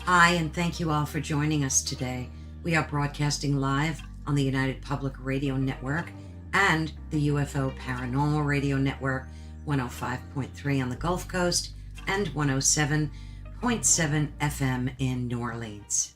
Hi, and thank you all for joining us today. We are broadcasting live on the United Public Radio Network and the UFO Paranormal Radio Network, 105.3 on the Gulf Coast and 107.7 FM in New Orleans.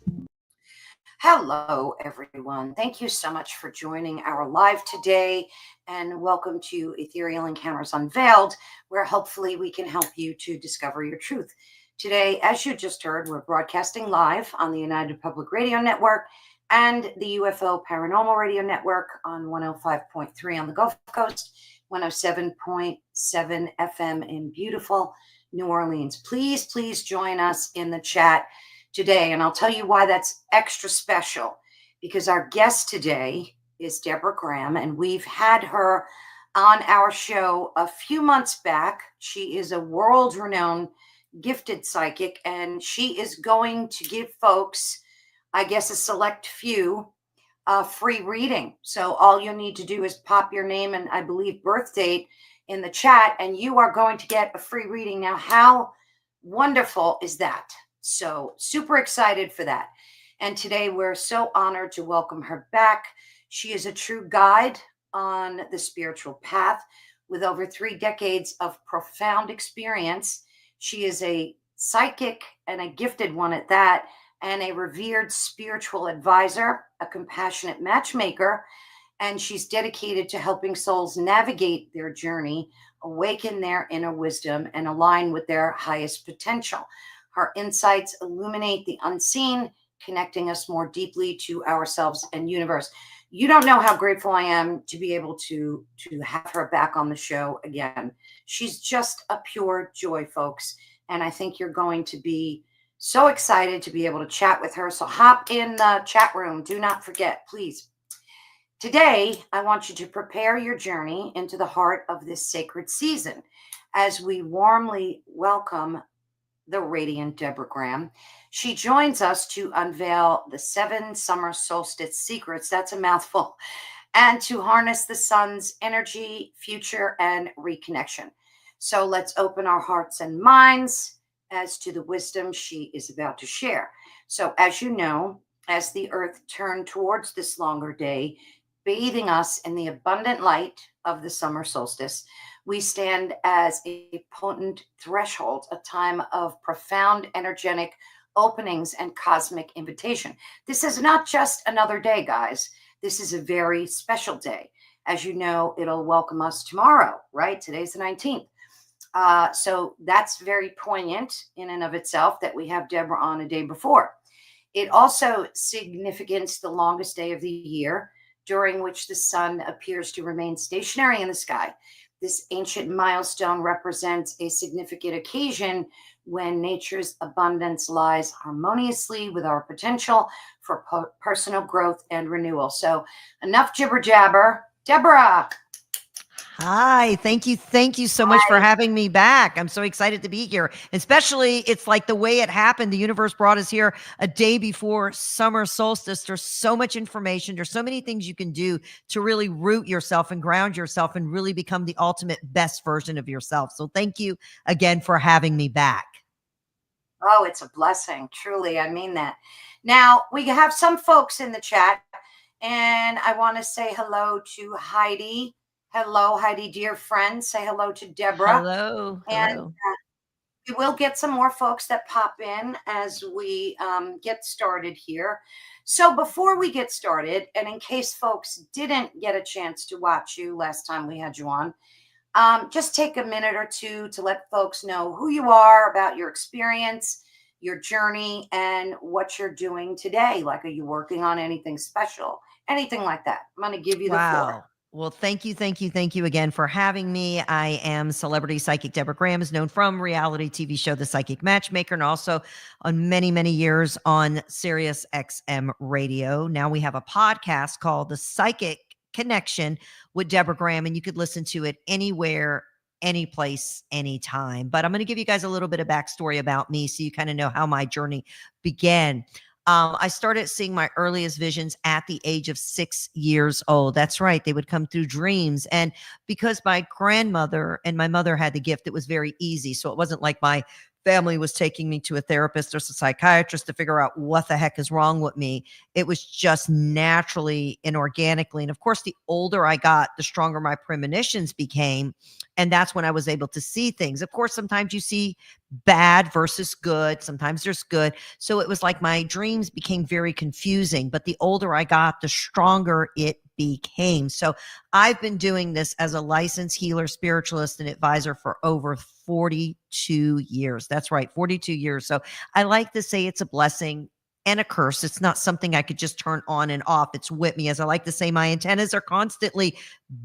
Hello, everyone. Thank you so much for joining our live today, and welcome to Ethereal Encounters Unveiled, where hopefully we can help you to discover your truth. Today, as you just heard, we're broadcasting live on the United Public Radio Network and the UFO Paranormal Radio Network on 105.3 on the Gulf Coast, 107.7 FM in beautiful New Orleans. Please join us in the chat today, and I'll tell you why that's extra special, because our guest today is Deborah Graham, and we've had her on our show a few months back. She is a world-renowned gifted psychic, and she is going to give folks, I guess a select few, a free reading. So all you need to do is pop your name and I believe birth date in the chat, and you are going to get a free reading. Now, how wonderful is that? So super excited for that. And today we're so honored to welcome her back. She is a true guide on the spiritual path with over 3 decades of profound experience. She is a psychic, and a gifted one at that, and a revered spiritual advisor, a compassionate matchmaker, and she's dedicated to helping souls navigate their journey, awaken their inner wisdom, and align with their highest potential. Her insights illuminate the unseen, connecting us more deeply to ourselves and universe. You don't know how grateful I am to be able to have her back on the show again. She's just a pure joy, folks. And I think you're going to be so excited to be able to chat with her. So hop in the chat room. Do not forget, please. Today, I want you to prepare your journey into the heart of this sacred season as we warmly welcome the radiant Deborah Graham. She joins us to unveil the 7 summer solstice secrets. That's a mouthful. And to harness the sun's energy, future, and reconnection. So let's open our hearts and minds as to the wisdom she is about to share. So as you know, as the earth turned towards this longer day, bathing us in the abundant light of the summer solstice, we stand as a potent threshold, a time of profound energetic openings and cosmic invitation. This is not just another day, guys. This is a very special day. As you know, it'll welcome us tomorrow, right? Today's the 19th. So that's very poignant in and of itself that we have Deborah on a day before. It also significates the longest day of the year, during which the sun appears to remain stationary in the sky. This ancient milestone represents a significant occasion when nature's abundance lies harmoniously with our potential for personal growth and renewal. So enough jibber jabber. Deborah. Hi, thank you. Thank you so much for having me back. I'm so excited to be here. Especially, it's like the way it happened. The universe brought us here a day before summer solstice. There's so much information. There's so many things you can do to really root yourself and ground yourself and really become the ultimate best version of yourself. So thank you again for having me back. Oh, it's a blessing. Truly, I mean that. Now, we have some folks in the chat, and I want to say hello to Heidi. Hello, Heidi, dear friend. Say hello to Deborah. Hello. And we will get some more folks that pop in as we get started here. So before we get started, and in case folks didn't get a chance to watch you last time we had you on, just take a minute or two to let folks know who you are, about your experience, your journey, and what you're doing today. Like, are you working on anything special? Anything like that? I'm going to give you the floor. Well, thank you again for having me. I am celebrity psychic Deborah Graham, is known from reality TV show The Psychic Matchmaker, and also on many years on SiriusXM radio. Now we have a podcast called The Psychic Connection with Deborah Graham, and you could listen to it anywhere, any place, anytime. But I'm going to give you guys a little bit of backstory about me so you kind of know how my journey began. I started seeing my earliest visions at the age of 6 years old. That's right. They would come through dreams. And because my grandmother and my mother had the gift, it was very easy. So it wasn't like my family was taking me to a therapist or a psychiatrist to figure out what the heck is wrong with me. It was just naturally and organically. And of course, the older I got, the stronger my premonitions became. And that's when I was able to see things. Of course, sometimes you see bad versus good. Sometimes there's good. So it was like my dreams became very confusing. But the older I got, the stronger it became. So I've been doing this as a licensed healer, spiritualist, and advisor for over 42 years. That's right, 42 years. So I like to say it's a blessing and a curse. It's not something I could just turn on and off. It's with me. As I like to say, my antennas are constantly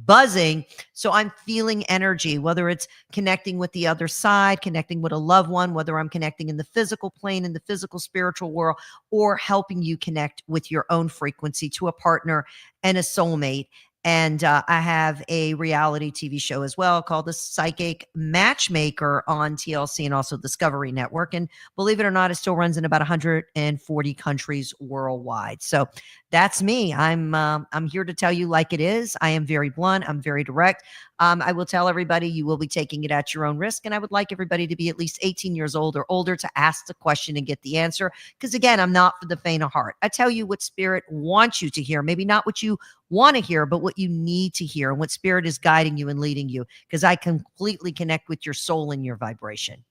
buzzing. So I'm feeling energy, whether it's connecting with the other side, connecting with a loved one, whether I'm connecting in the physical plane, in the physical spiritual world, or helping you connect with your own frequency to a partner and a soulmate. And I have a reality TV show as well called The Psychic Matchmaker on TLC and also Discovery Network. And believe it or not, it still runs in about 140 countries worldwide. So that's me. I'm here to tell you like it is. I am very blunt. I'm very direct. I will tell everybody you will be taking it at your own risk. And I would like everybody to be at least 18 years old or older to ask the question and get the answer. Because again, I'm not for the faint of heart. I tell you what spirit wants you to hear, maybe not what you want to hear, but what you need to hear and what spirit is guiding you and leading you. Because I completely connect with your soul and your vibration.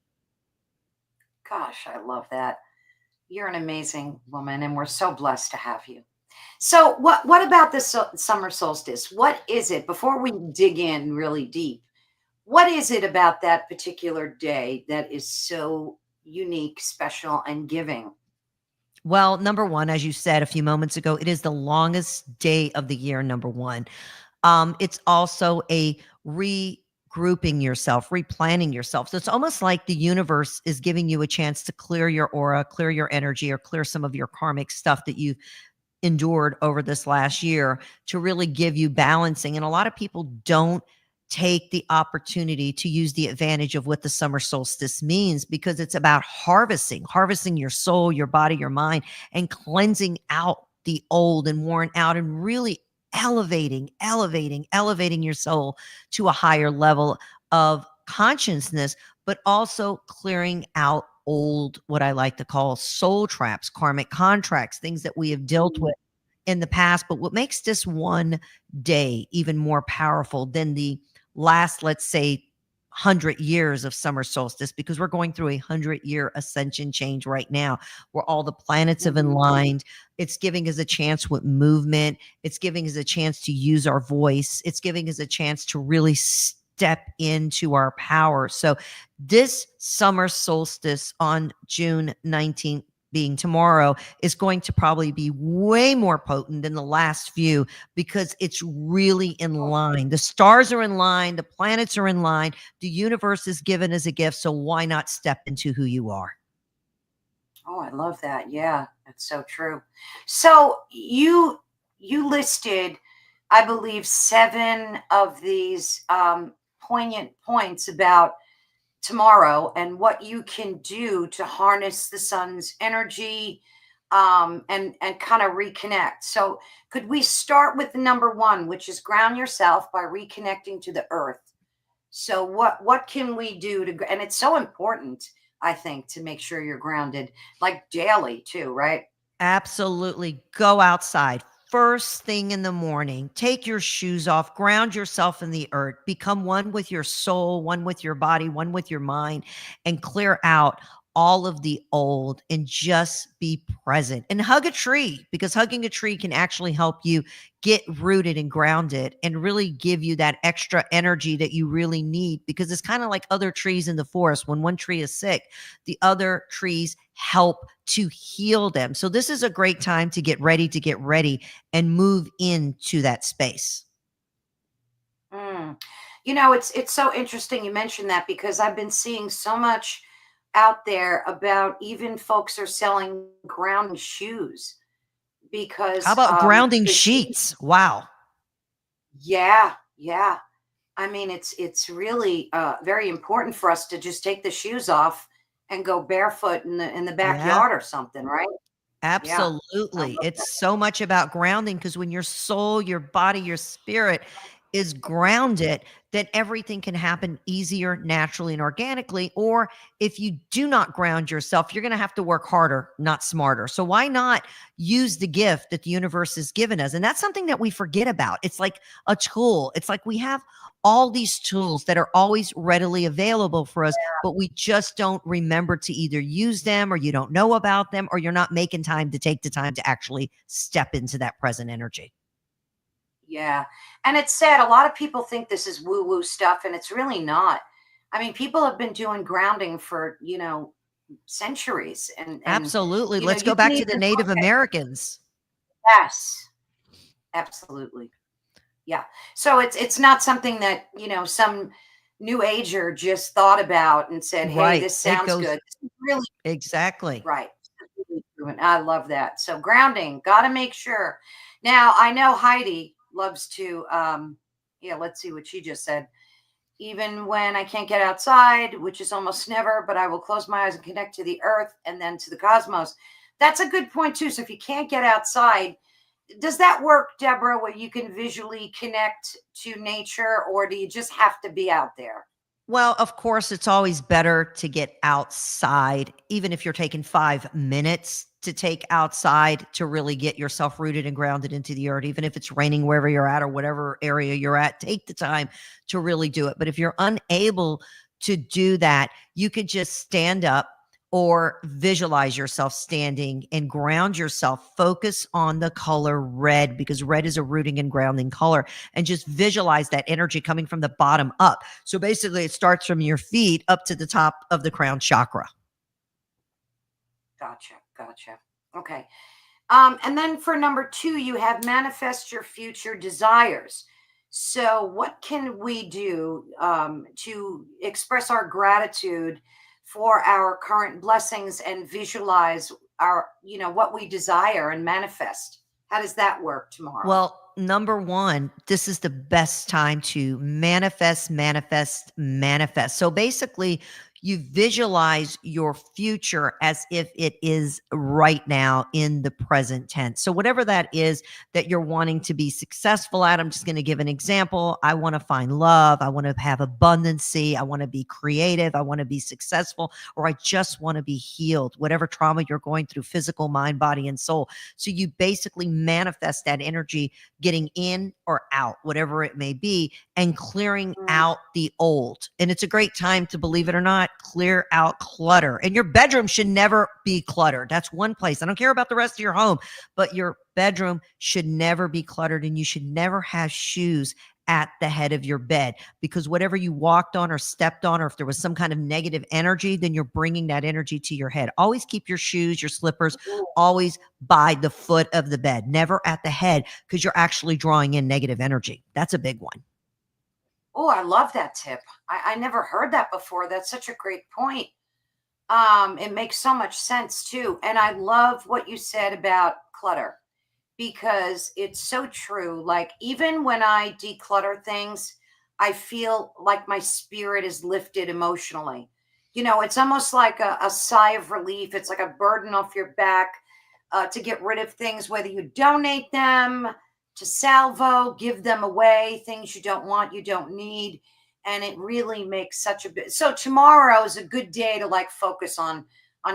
Gosh, I love that. You're an amazing woman, and we're so blessed to have you. So, what about this summer solstice? What is it? Before we dig in really deep, what is it about that particular day that is so unique, special, and giving? Well, number one, as you said a few moments ago, it is the longest day of the year, number one. It's also a regrouping yourself, replanning yourself. So it's almost like the universe is giving you a chance to clear your aura, clear your energy, or clear some of your karmic stuff that you endured over this last year to really give you balancing. And a lot of people don't take the opportunity to use the advantage of what the summer solstice means, because it's about harvesting your soul, your body, your mind, and cleansing out the old and worn out and really elevating your soul to a higher level of consciousness, but also clearing out old, what I like to call soul traps, karmic contracts, things that we have dealt with in the past. But what makes this one day even more powerful than the last, let's say, 100 years of summer solstice, because we're going through a 100-year ascension change right now where all the planets have aligned. It's giving us a chance with movement. It's giving us a chance to use our voice. It's giving us a chance to really step into our power. So this summer solstice on June 19th, being tomorrow, is going to probably be way more potent than the last few, because it's really in line. The stars are in line, the planets are in line, the universe is given as a gift. So why not step into who you are? Oh, I love that. Yeah, that's so true. So you listed, I believe, seven of these poignant points about tomorrow and what you can do to harness the sun's energy, and kind of reconnect. So could we start with the number one, which is ground yourself by reconnecting to the earth? So what can we do to, and it's so important, I think, to make sure you're grounded, like daily too, right? Absolutely. Go outside. First thing in the morning, take your shoes off, ground yourself in the earth, become one with your soul, one with your body, one with your mind, and clear out all of the old and just be present. And hug a tree, because hugging a tree can actually help you get rooted and grounded and really give you that extra energy that you really need, because it's kind of like other trees in the forest. When one tree is sick, the other trees help to heal them. So this is a great time to get ready and move into that space. Mm. It's so interesting you mentioned that, because I've been seeing so much out there about even folks are selling ground shoes How because about grounding the shoes. sheets? Wow. Yeah, yeah. I mean, it's really very important for us to just take the shoes off and go barefoot in the Yeah. backyard or something, right? Yeah, I Absolutely. love that. It's so much about grounding, because when your soul, your body, your spirit is ground it, then everything can happen easier, naturally, and organically. Or if you do not ground yourself, you're going to have to work harder, not smarter. So why not use the gift that the universe has given us? And that's something that we forget about. It's like a tool. It's like we have all these tools that are always readily available for us, but we just don't remember to either use them, or you don't know about them, or you're not making time to take the time to actually step into that present energy. Yeah. And it's sad. A lot of people think this is woo woo stuff, and it's really not. I mean, people have been doing grounding for, centuries. Absolutely. Let's You go can back to the even Native look at, Americans. yes, absolutely. Yeah. So it's not something that, some new ager just thought about and said, hey, Right. this It sounds goes good. This is really exactly. right. This is really proven. I love that. So grounding, got to make sure. Now, I know Heidi loves to, yeah, let's see what she just said. Even when I can't get outside, which is almost never, but I will close my eyes and connect to the earth and then to the cosmos. That's a good point, too. So if you can't get outside, does that work, Deborah, where you can visually connect to nature, or do you just have to be out there? Well, of course, it's always better to get outside, even if you're taking 5 minutes to take outside to really get yourself rooted and grounded into the earth, even if it's raining wherever you're at or whatever area you're at, take the time to really do it. But if you're unable to do that, you could just stand up or visualize yourself standing and ground yourself. Focus on the color red, because red is a rooting and grounding color, and just visualize that energy coming from the bottom up. So basically, it starts from your feet up to the top of the crown chakra. Gotcha. Gotcha. Okay. And then for number 2, you have manifest your future desires. So, what can we do to express our gratitude for our current blessings and visualize our, what we desire and manifest? How does that work tomorrow? Well, number one, this is the best time to manifest, manifest, manifest. So basically, you visualize your future as if it is right now in the present tense. So, whatever that is that you're wanting to be successful at, I'm just going to give an example. I want to find love. I want to have abundancy. I want to be creative. I want to be successful, or I just want to be healed, whatever trauma you're going through, physical, mind, body, and soul. So, you basically manifest that energy getting in or out, whatever it may be, and clearing out the old. And it's a great time to, believe it or not, clear out clutter. And your bedroom should never be cluttered. That's one place. I don't care about the rest of your home, but your bedroom should never be cluttered, and you should never have shoes at the head of your bed, because whatever you walked on or stepped on, or if there was some kind of negative energy, then you're bringing that energy to your head. Always keep your shoes, your slippers, always by the foot of the bed, never at the head, because you're actually drawing in negative energy. That's a big one. Oh, I love that tip. I never heard that before. That's such a great point. It makes so much sense too. And I love what you said about clutter, because it's so true. Like, even when I declutter things, I feel like my spirit is lifted emotionally. It's almost like a sigh of relief. It's like a burden off your back to get rid of things, whether you donate them to salvo, give them away, things you don't want, you don't need. And it really makes such a bit. So tomorrow is a good day to like focus on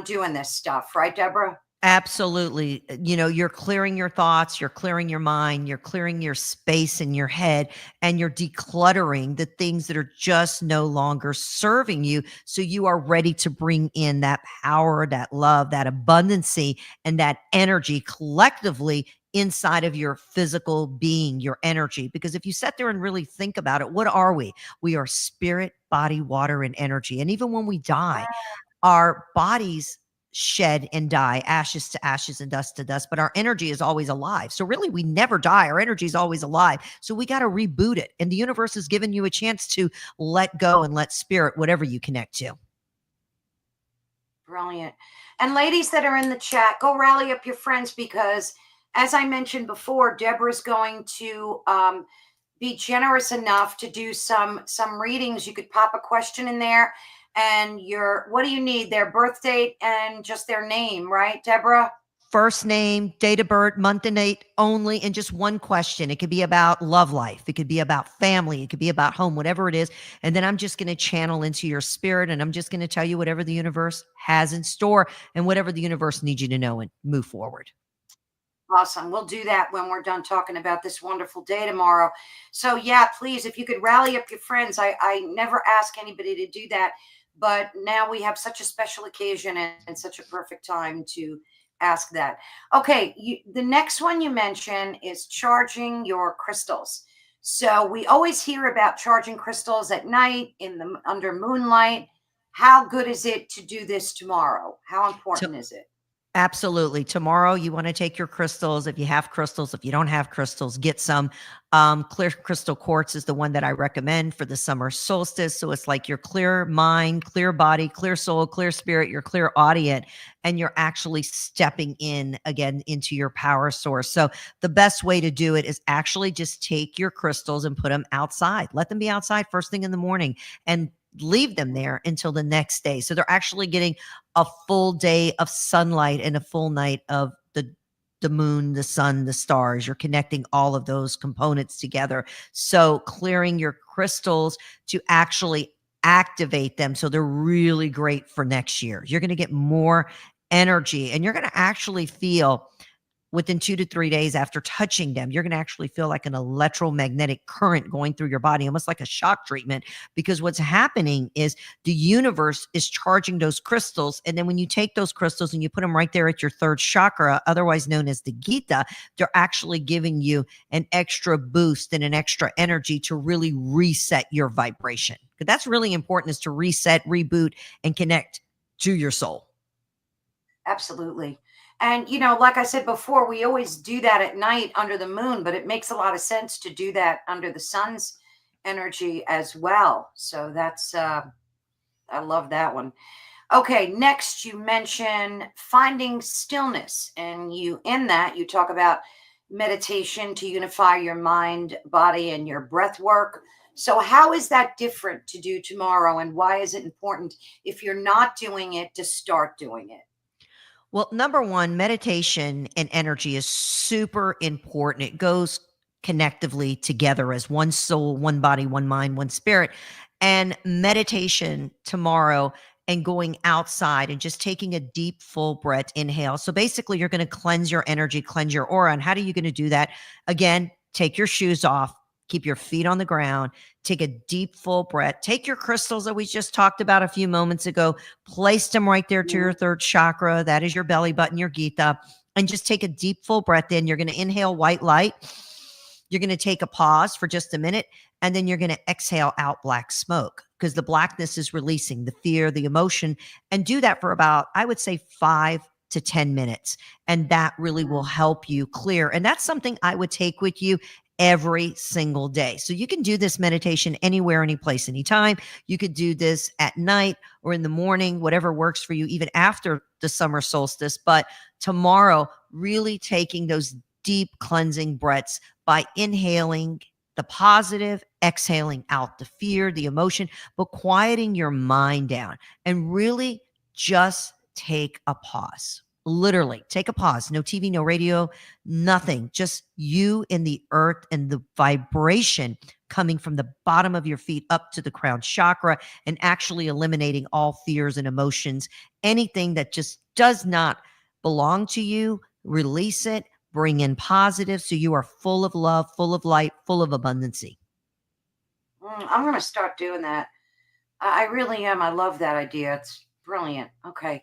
doing this stuff, right, Deborah? Absolutely. You're clearing your thoughts, you're clearing your mind, you're clearing your space in your head, and you're decluttering the things that are just no longer serving you. So you are ready to bring in that power, that love, that abundancy, and that energy collectively inside of your physical being, your energy. Because if you sit there and really think about it, what are we? We are spirit, body, water, and energy. And even when we die, our bodies shed and die, ashes to ashes and dust to dust, but our energy is always alive. So really, we never die. Our energy is always alive. So we got to reboot it. And the universe has given you a chance to let go and let spirit, whatever you connect to. Brilliant. And ladies that are in the chat, go rally up your friends, because as I mentioned before, Deborah's going to be generous enough to do some readings. You could pop a question in there, and what do you need? Their birth date and just their name, right, Deborah? first name, date of birth, month and date only, and just one question. It could be about love life. It could be about family. It could be about home, whatever it is. And then I'm just going to channel into your spirit, and I'm just going to tell you whatever the universe has in store and whatever the universe needs you to know and move forward. Awesome. We'll do that when we're done talking about this wonderful day tomorrow. So yeah, please, if you could rally up your friends. I never ask anybody to do that, but now we have such a special occasion and such a perfect time to ask that. Okay, the next one you mention is charging your crystals. So we always hear about charging crystals at night under moonlight. How good is it to do this tomorrow? How important is it? Absolutely. Tomorrow, you want to take your crystals. If you have crystals, if you don't have crystals, get some. Clear crystal quartz is the one that I recommend for the summer solstice. So it's like your clear mind, clear body, clear soul, clear spirit, your clear audience, and you're actually stepping in again into your power source. So the best way to do it is actually just take your crystals and put them outside. Let them be outside first thing in the morning and leave them there until the next day. So they're actually getting a full day of sunlight and a full night of the moon, the sun, the stars. You're connecting all of those components together. So clearing your crystals to actually activate them. So they're really great for next year. You're going to get more energy and you're going to actually feel within 2 to 3 days after touching them, you're going to actually feel like an electromagnetic current going through your body, almost like a shock treatment, because what's happening is the universe is charging those crystals. And then when you take those crystals and you put them right there at your third chakra, otherwise known as the Gita, they're actually giving you an extra boost and an extra energy to really reset your vibration. Because that's really important, is to reset, reboot, and connect to your soul. Absolutely. And, like I said before, we always do that at night under the moon, but it makes a lot of sense to do that under the sun's energy as well. So that's, I love that one. Okay. Next, you mention finding stillness, and in that, you talk about meditation to unify your mind, body, and your breath work. So how is that different to do tomorrow? And why is it important, if you're not doing it, to start doing it? Well, number one, meditation and energy is super important. It goes connectively together as one soul, one body, one mind, one spirit. And meditation tomorrow and going outside and just taking a deep, full breath, inhale. So basically, you're going to cleanse your energy, cleanse your aura. And how are you going to do that? Again, take your shoes off, keep your feet on the ground, take a deep, full breath, take your crystals that we just talked about a few moments ago, place them right there to your third chakra. That is your belly button, your Gita, and just take a deep, full breath in. You're going to inhale white light. You're going to take a pause for just a minute, and then you're going to exhale out black smoke, because the blackness is releasing the fear, the emotion, and do that for about, I would say, 5 to 10 minutes. And that really will help you clear. And that's something I would take with you every single day. So you can do this meditation anywhere, any place, anytime. You could do this at night or in the morning, whatever works for you, even after the summer solstice. But tomorrow, really taking those deep cleansing breaths by inhaling the positive, exhaling out the fear, the emotion, but quieting your mind down and really just take a pause. Literally take a pause. No TV, no radio, nothing. Just you and the earth and the vibration coming from the bottom of your feet up to the crown chakra, and actually eliminating all fears and emotions. Anything that just does not belong to you, release it, bring in positive, so you are full of love, full of light, full of abundancy. I'm going to start doing that. I really am. I love that idea. It's brilliant. Okay.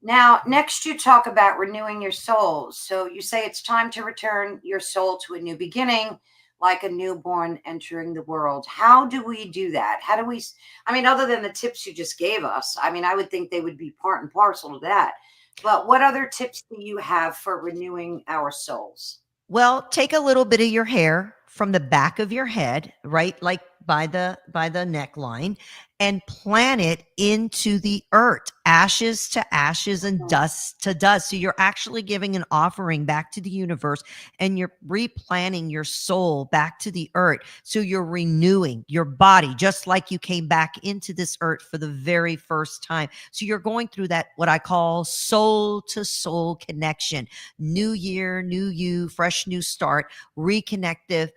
Now, next you talk about renewing your soul. So you say it's time to return your soul to a new beginning, like a newborn entering the world. How do we do that? How do we, other than the tips you just gave us, I would think they would be part and parcel to that. But what other tips do you have for renewing our souls? Well, take a little bit of your hair from the back of your head, right? Like by the neckline and plant it into the earth, ashes to ashes and dust to dust. So you're actually giving an offering back to the universe, and you're replanting your soul back to the earth. So you're renewing your body just like you came back into this earth for the very first time. So you're going through that, what I call soul to soul connection. New year, new you, fresh new start, reconnective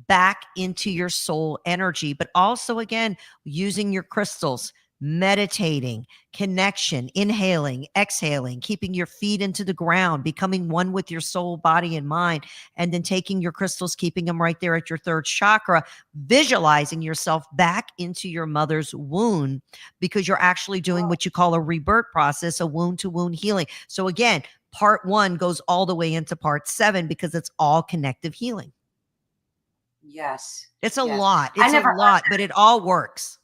back into your soul energy, but also again, using your crystals, meditating, connection, inhaling, exhaling, keeping your feet into the ground, becoming one with your soul, body, and mind, and then taking your crystals, keeping them right there at your third chakra, visualizing yourself back into your mother's womb, because you're actually doing what you call a rebirth process, a wound to wound healing. So again, part 1 goes all the way into part 7 because it's all connective healing. Yes. It's a Yes. lot. I It's a never lot, but it all works.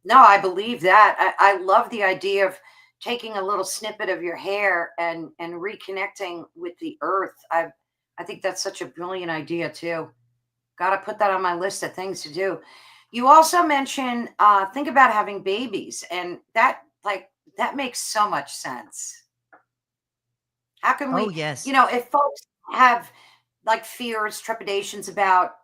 No, I believe that. I love the idea of taking a little snippet of your hair and reconnecting with the earth. I think that's such a brilliant idea too. Got to put that on my list of things to do. You also mentioned think about having babies, and that makes so much sense. How can Oh, we, yes. if folks have like fears, trepidations about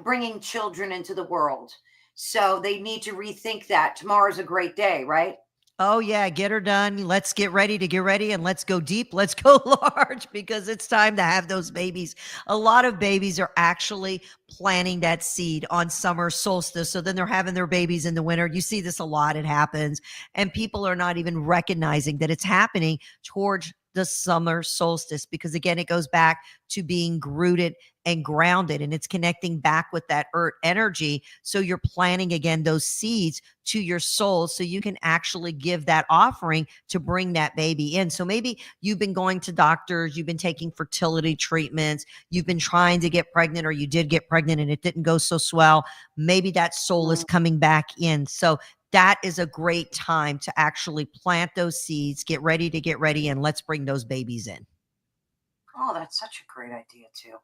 bringing children into the world, so they need to rethink that. Tomorrow's a great day, right? Oh, yeah. Get her done. Let's get ready to get ready, and let's go deep. Let's go large, because it's time to have those babies. A lot of babies are actually planting that seed on summer solstice. So then they're having their babies in the winter. You see this a lot. It happens. And people are not even recognizing that it's happening towards the summer solstice, because again, it goes back to being rooted and grounded, and it's connecting back with that earth energy. So you're planting again those seeds to your soul, so you can actually give that offering to bring that baby in. So maybe you've been going to doctors, you've been taking fertility treatments, you've been trying to get pregnant, or you did get pregnant and it didn't go so swell. Maybe that soul is coming back in. So that is a great time to actually plant those seeds, get ready, and let's bring those babies in. Oh, that's such a great idea too.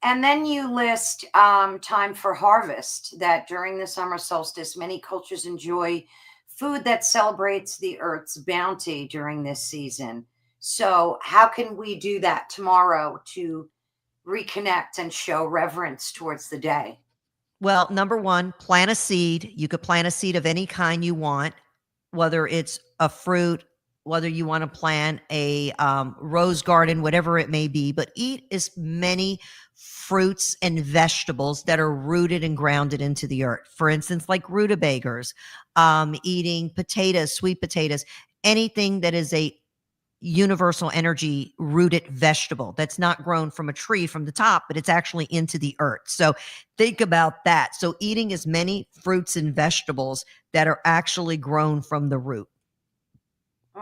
And then you list time for harvest, that during the summer solstice, many cultures enjoy food that celebrates the earth's bounty during this season. So, how can we do that tomorrow to reconnect and show reverence towards the day? Well, number one, plant a seed. You could plant a seed of any kind you want, whether it's a fruit, whether you want to plant a rose garden, whatever it may be, but eat as many fruits and vegetables that are rooted and grounded into the earth. For instance, like rutabagas, eating potatoes, sweet potatoes, anything that is a universal energy rooted vegetable that's not grown from a tree from the top, but it's actually into the earth. So think about that. So eating as many fruits and vegetables that are actually grown from the root,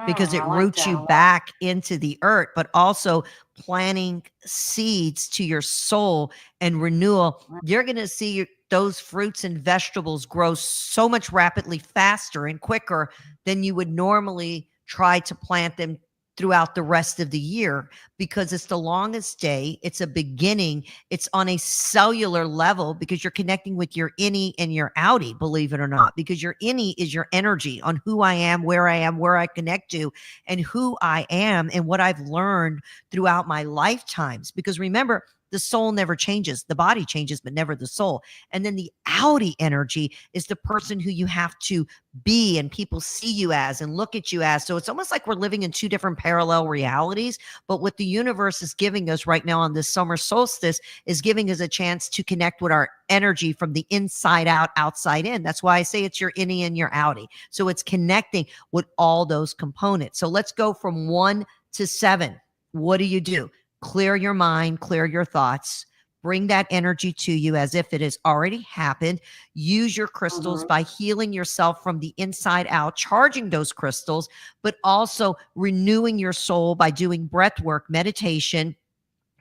because it I like roots that you a lot. back into the earth, but also planting seeds to your soul and renewal. You're going to see those fruits and vegetables grow so much rapidly faster and quicker than you would normally try to plant them throughout the rest of the year, because it's the longest day. It's a beginning. It's on a cellular level, because you're connecting with your innie and your outie, believe it or not, because your innie is your energy on who I am, where I connect to, and who I am and what I've learned throughout my lifetimes. Because remember, the soul never changes. The body changes, but never the soul. And then the outie energy is the person who you have to be and people see you as and look at you as. So it's almost like we're living in two different parallel realities. But what the universe is giving us right now on this summer solstice is giving us a chance to connect with our energy from the inside out, outside in. That's why I say it's your innie and your outie. So it's connecting with all those components. So let's go from 1 to 7. What do? Clear your mind, clear your thoughts, bring that energy to you as if it has already happened. Use your crystals by healing yourself from the inside out, charging those crystals, but also renewing your soul by doing breath work, meditation,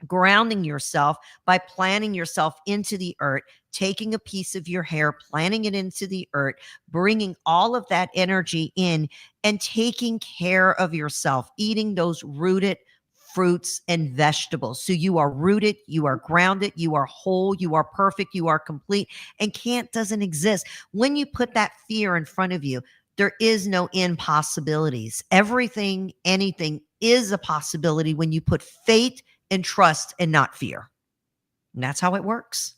grounding yourself by planting yourself into the earth, taking a piece of your hair, planting it into the earth, bringing all of that energy in, and taking care of yourself, eating those rooted fruits, and vegetables. So you are rooted, you are grounded, you are whole, you are perfect, you are complete, and can't doesn't exist. When you put that fear in front of you, there is no impossibilities. Everything, anything is a possibility when you put faith and trust and not fear. And that's how it works.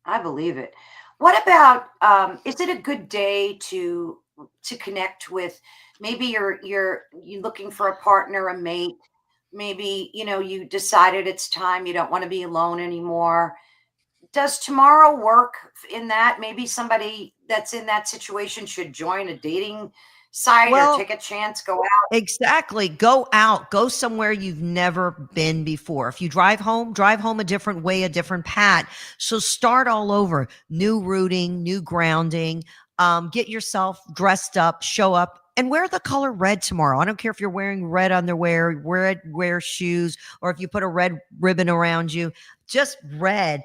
I believe it. What about is it a good day to connect with, maybe you're looking for a partner, a mate, maybe you decided it's time, you don't want to be alone anymore. Does tomorrow work in that? Maybe somebody that's in that situation should join a dating site or Well, take a chance, go out. exactly. Go out, go somewhere you've never been before. If you drive home a different way, a different path. So start all over, new rooting, new grounding. Get yourself dressed up, show up, and wear the color red tomorrow. I don't care if you're wearing red underwear, wear shoes, or if you put a red ribbon around you, just red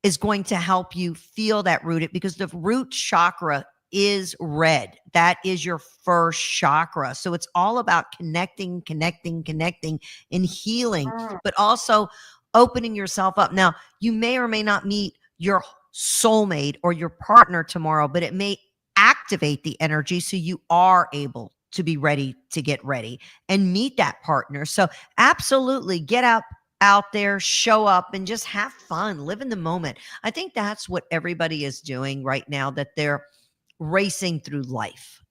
is going to help you feel that rooted, because the root chakra is red. That is your first chakra. So it's all about connecting, and healing, Mm, but also opening yourself up. Now, you may or may not meet your soulmate or your partner tomorrow, but it may activate the energy so you are able to be ready to get ready and meet that partner. So absolutely get out there, show up, and just have fun, live in the moment. I think that's what everybody is doing right now, that they're racing through life.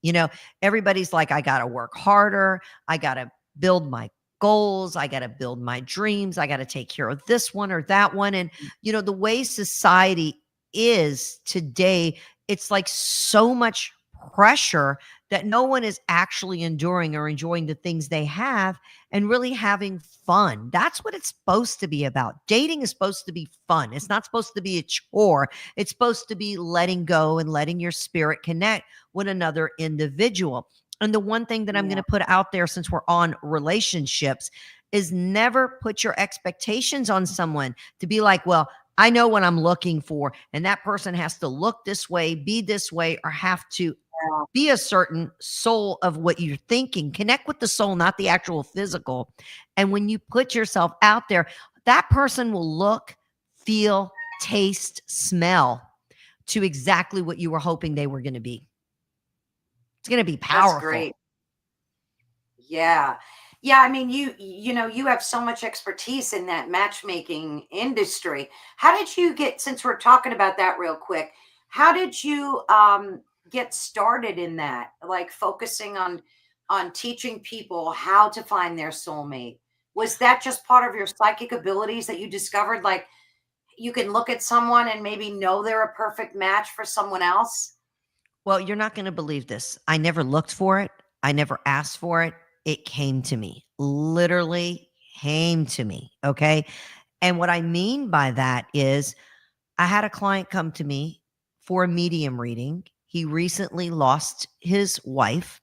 Everybody's like, I got to work harder. I got to build my goals. I got to build my dreams. I got to take care of this one or that one. And, the way society is today, it's like so much pressure that no one is actually enduring or enjoying the things they have and really having fun. That's what it's supposed to be about. Dating is supposed to be fun. It's not supposed to be a chore. It's supposed to be letting go and letting your spirit connect with another individual. And the one thing that I'm going yeah. to put out there, since we're on relationships, is never put your expectations on someone to be like, well, I know what I'm looking for, and that person has to look this way, be this way, or have to be a certain soul of what you're thinking. Connect with the soul, not the actual physical. And when you put yourself out there, that person will look, feel, taste, smell to exactly what you were hoping they were going to be. It's going to be That's powerful. great. Yeah. Yeah, I mean, you have so much expertise in that matchmaking industry. How did you get, since we're talking about that real quick, how did you get started in that? Like focusing on teaching people how to find their soulmate. Was that just part of your psychic abilities that you discovered, like you can look at someone and maybe know they're a perfect match for someone else? Well, you're not going to believe this. I never looked for it. I never asked for it. It came to me, literally came to me. Okay. And what I mean by that is, I had a client come to me for a medium reading. He recently lost his wife,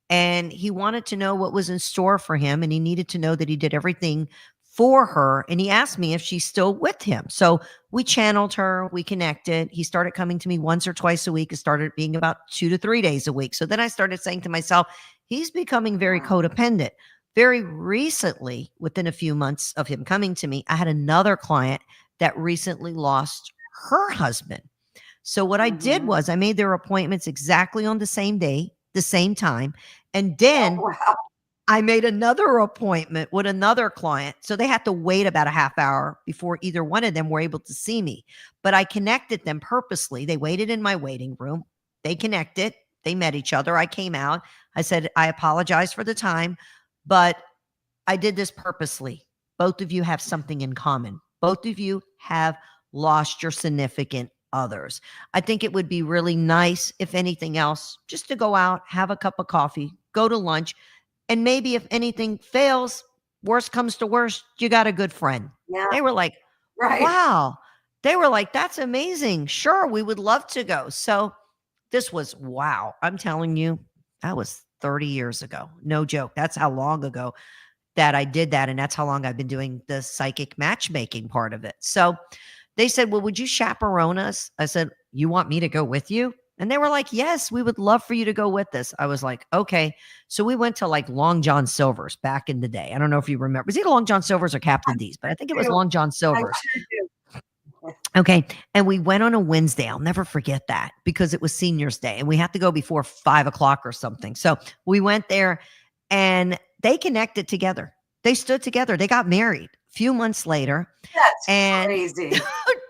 and he wanted to know what was in store for him. And he needed to know that he did everything for her. And he asked me if she's still with him. So we channeled her, we connected. He started coming to me once or twice a week. It started being about 2 to 3 days a week. So then I started saying to myself, he's becoming very Wow. codependent. Very recently, within a few months of him coming to me, I had another client that recently lost her husband. So what I did Mhm. was I made their appointments exactly on the same day, the same time. And Oh, then wow. I made another appointment with another client. So they had to wait about a half hour before either one of them were able to see me. But I connected them purposely. They waited in my waiting room. They connected. They met each other. I came out. I said, I apologize for the time, but I did this purposely. Both of you have something in common. Both of you have lost your significant others. I think it would be really nice, if anything else, just to go out, have a cup of coffee, go to lunch, and maybe if anything fails, worst comes to worst, you got a good friend. Yeah, They were like, right. wow. They were like, that's amazing. Sure, we would love to go. So this was wow. I'm telling you, that was 30 years ago. No joke. That's how long ago that I did that. And that's how long I've been doing the psychic matchmaking part of it. So they said, well, would you chaperone us? I said, you want me to go with you? And they were like, yes, we would love for you to go with us. I was like, okay. So we went to like Long John Silver's back in the day. I don't know if you remember. Was it Long John Silver's or Captain D's? But I think it was Long John I Silver's. sure do. Okay. And we went on a Wednesday. I'll never forget that because it was seniors day and we had to go before 5 o'clock or something. So we went there and they connected together. They stood together. They got married a few months later. That's And crazy.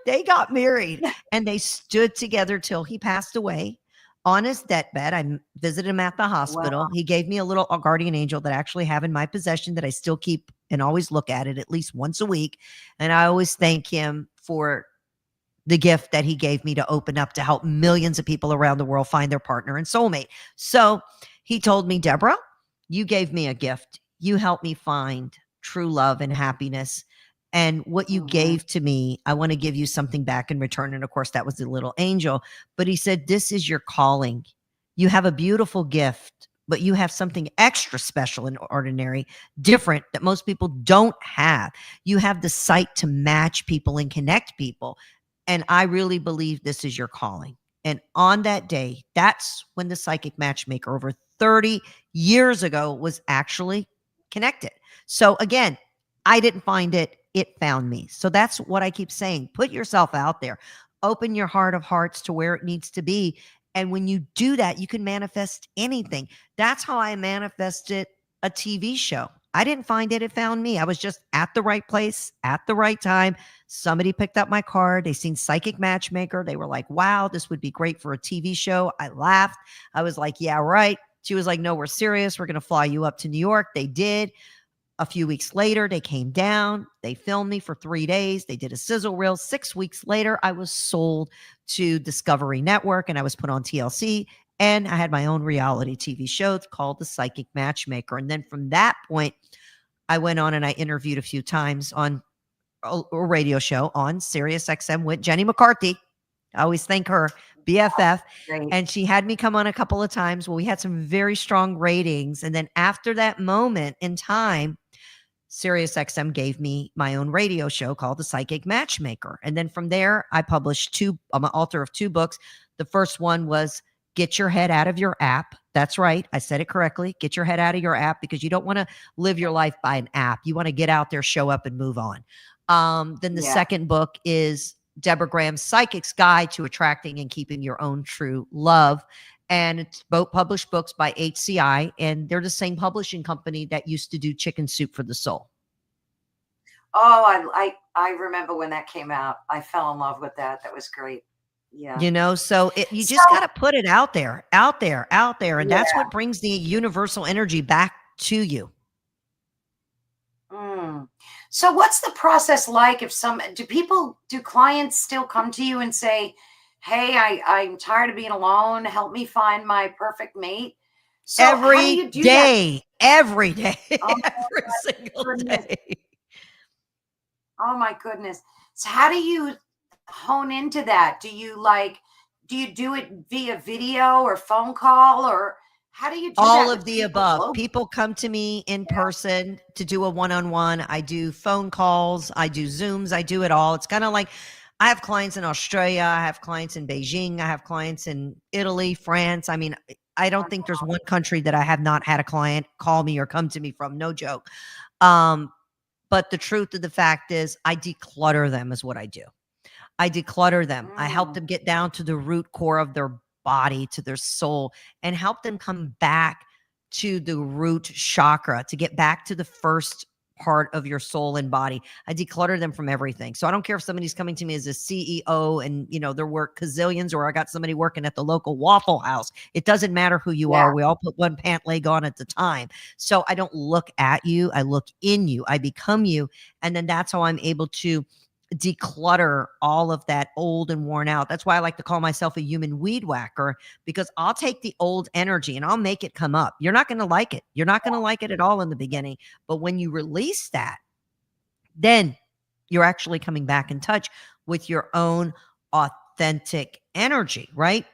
they got married and they stood together till he passed away on his deathbed. I visited him at the hospital. Wow. He gave me a little guardian angel that I actually have in my possession that I still keep and always look at it at least once a week. And I always thank him for the gift that he gave me to open up to help millions of people around the world find their partner and soulmate. So he told me, Deborah, you gave me a gift. You helped me find true love and happiness. And what you gave to me, I want to give you something back in return. And of course, that was the little angel. But he said, this is your calling. You have a beautiful gift, but you have something extra special and ordinary, different that most people don't have. You have the sight to match people and connect people. And I really believe this is your calling. And on that day, that's when the Psychic Matchmaker over 30 years ago was actually connected. So again, I didn't find it, it found me. So that's what I keep saying. Put yourself out there. Open your heart of hearts to where it needs to be. And when you do that, you can manifest anything. That's how I manifested a TV show. I didn't find it, it found me. I was just at the right place at the right time. Somebody picked up my card. They seen Psychic Matchmaker. They were like, wow, this would be great for a TV show. I laughed. I was like, yeah, right. She was like, no, we're serious. We're going to fly you up to New York. They did. A few weeks later, they came down. They filmed me for 3 days. They did a sizzle reel. 6 weeks later, I was sold to Discovery Network and I was put on TLC. And I had my own reality TV show called The Psychic Matchmaker. And then from that point, I went on and I interviewed a few times on a radio show on SiriusXM with Jenny McCarthy. I always thank her, BFF. Great. And she had me come on a couple of times. Well, we had some very strong ratings. And then after that moment in time, SiriusXM gave me my own radio show called The Psychic Matchmaker. And then from there, I published I'm an author of 2 books. The first one was Get Your Head Out of Your App. That's right. I said it correctly. Get your head out of your app because you don't want to live your life by an app. You want to get out there, show up, and move on. Then the second book is Deborah Graham's Psychic's Guide to Attracting and Keeping Your Own True Love. And it's both published books by HCI, and they're the same publishing company that used to do Chicken Soup for the Soul. Oh, I remember when that came out. I fell in love with that. That was great. Yeah. You know, so you just got to put it out there. And that's what brings the universal energy back to you. So what's the process like if do clients still come to you and say, hey, I'm tired of being alone. Help me find my perfect mate. So every day, every Oh, every single day. Oh my goodness. So how do you hone into that? Do you do it via video or phone call, or how do you do all that of the above? People come to me in person to do a one-on-one. I do phone calls. I do Zooms. I do it all. It's kind of like I have clients in Australia. I have clients in Beijing. I have clients in Italy, France. I mean, I don't think there's one country that I have not had a client call me or come to me from. No joke. But the truth of the fact is I declutter them is what I do. I declutter them. I help them get down to the root core of their body, to their soul, and help them come back to the root chakra, to get back to the first part of your soul and body. I declutter them from everything. So I don't care if somebody's coming to me as a CEO and, you know, they're work gazillions, or I got somebody working at the local Waffle House. It doesn't matter who you are. We all put one pant leg on at the time. So I don't look at you. I look in you. I become you. And then that's how I'm able to declutter all of that old and worn out. That's why I like to call myself a human weed whacker, because I'll take the old energy and I'll make it come up. You're not going to like it. You're not going to like it at all in the beginning. But when you release that, then you're actually coming back in touch with your own authentic energy, right?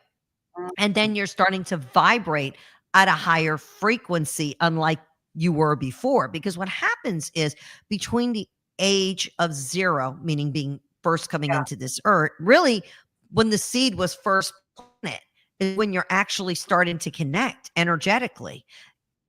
And then you're starting to vibrate at a higher frequency, unlike you were before. Because what happens is between the age of 0, meaning being first coming into this earth, really when the seed was first planted, is when you're actually starting to connect energetically.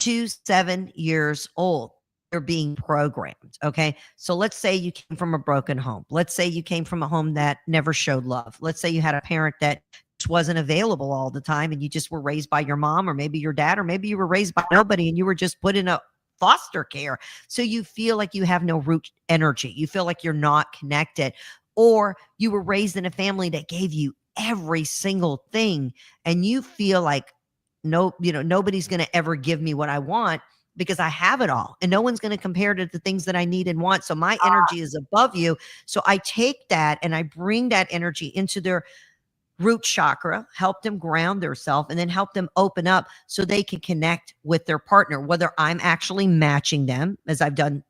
To 7 years old, you're being programmed. Okay. So let's say you came from a broken home. Let's say you came from a home that never showed love. Let's say you had a parent that just wasn't available all the time and you just were raised by your mom or maybe your dad, or maybe you were raised by nobody and you were just put in a foster care. So you feel like you have no root energy. You feel like you're not connected, or you were raised in a family that gave you every single thing and you feel like, no, nobody's going to ever give me what I want because I have it all and no one's going to compare to the things that I need and want. So my energy is above you. So I take that and I bring that energy into their root chakra, help them ground themselves, and then help them open up so they can connect with their partner, whether I'm actually matching them, as I've done,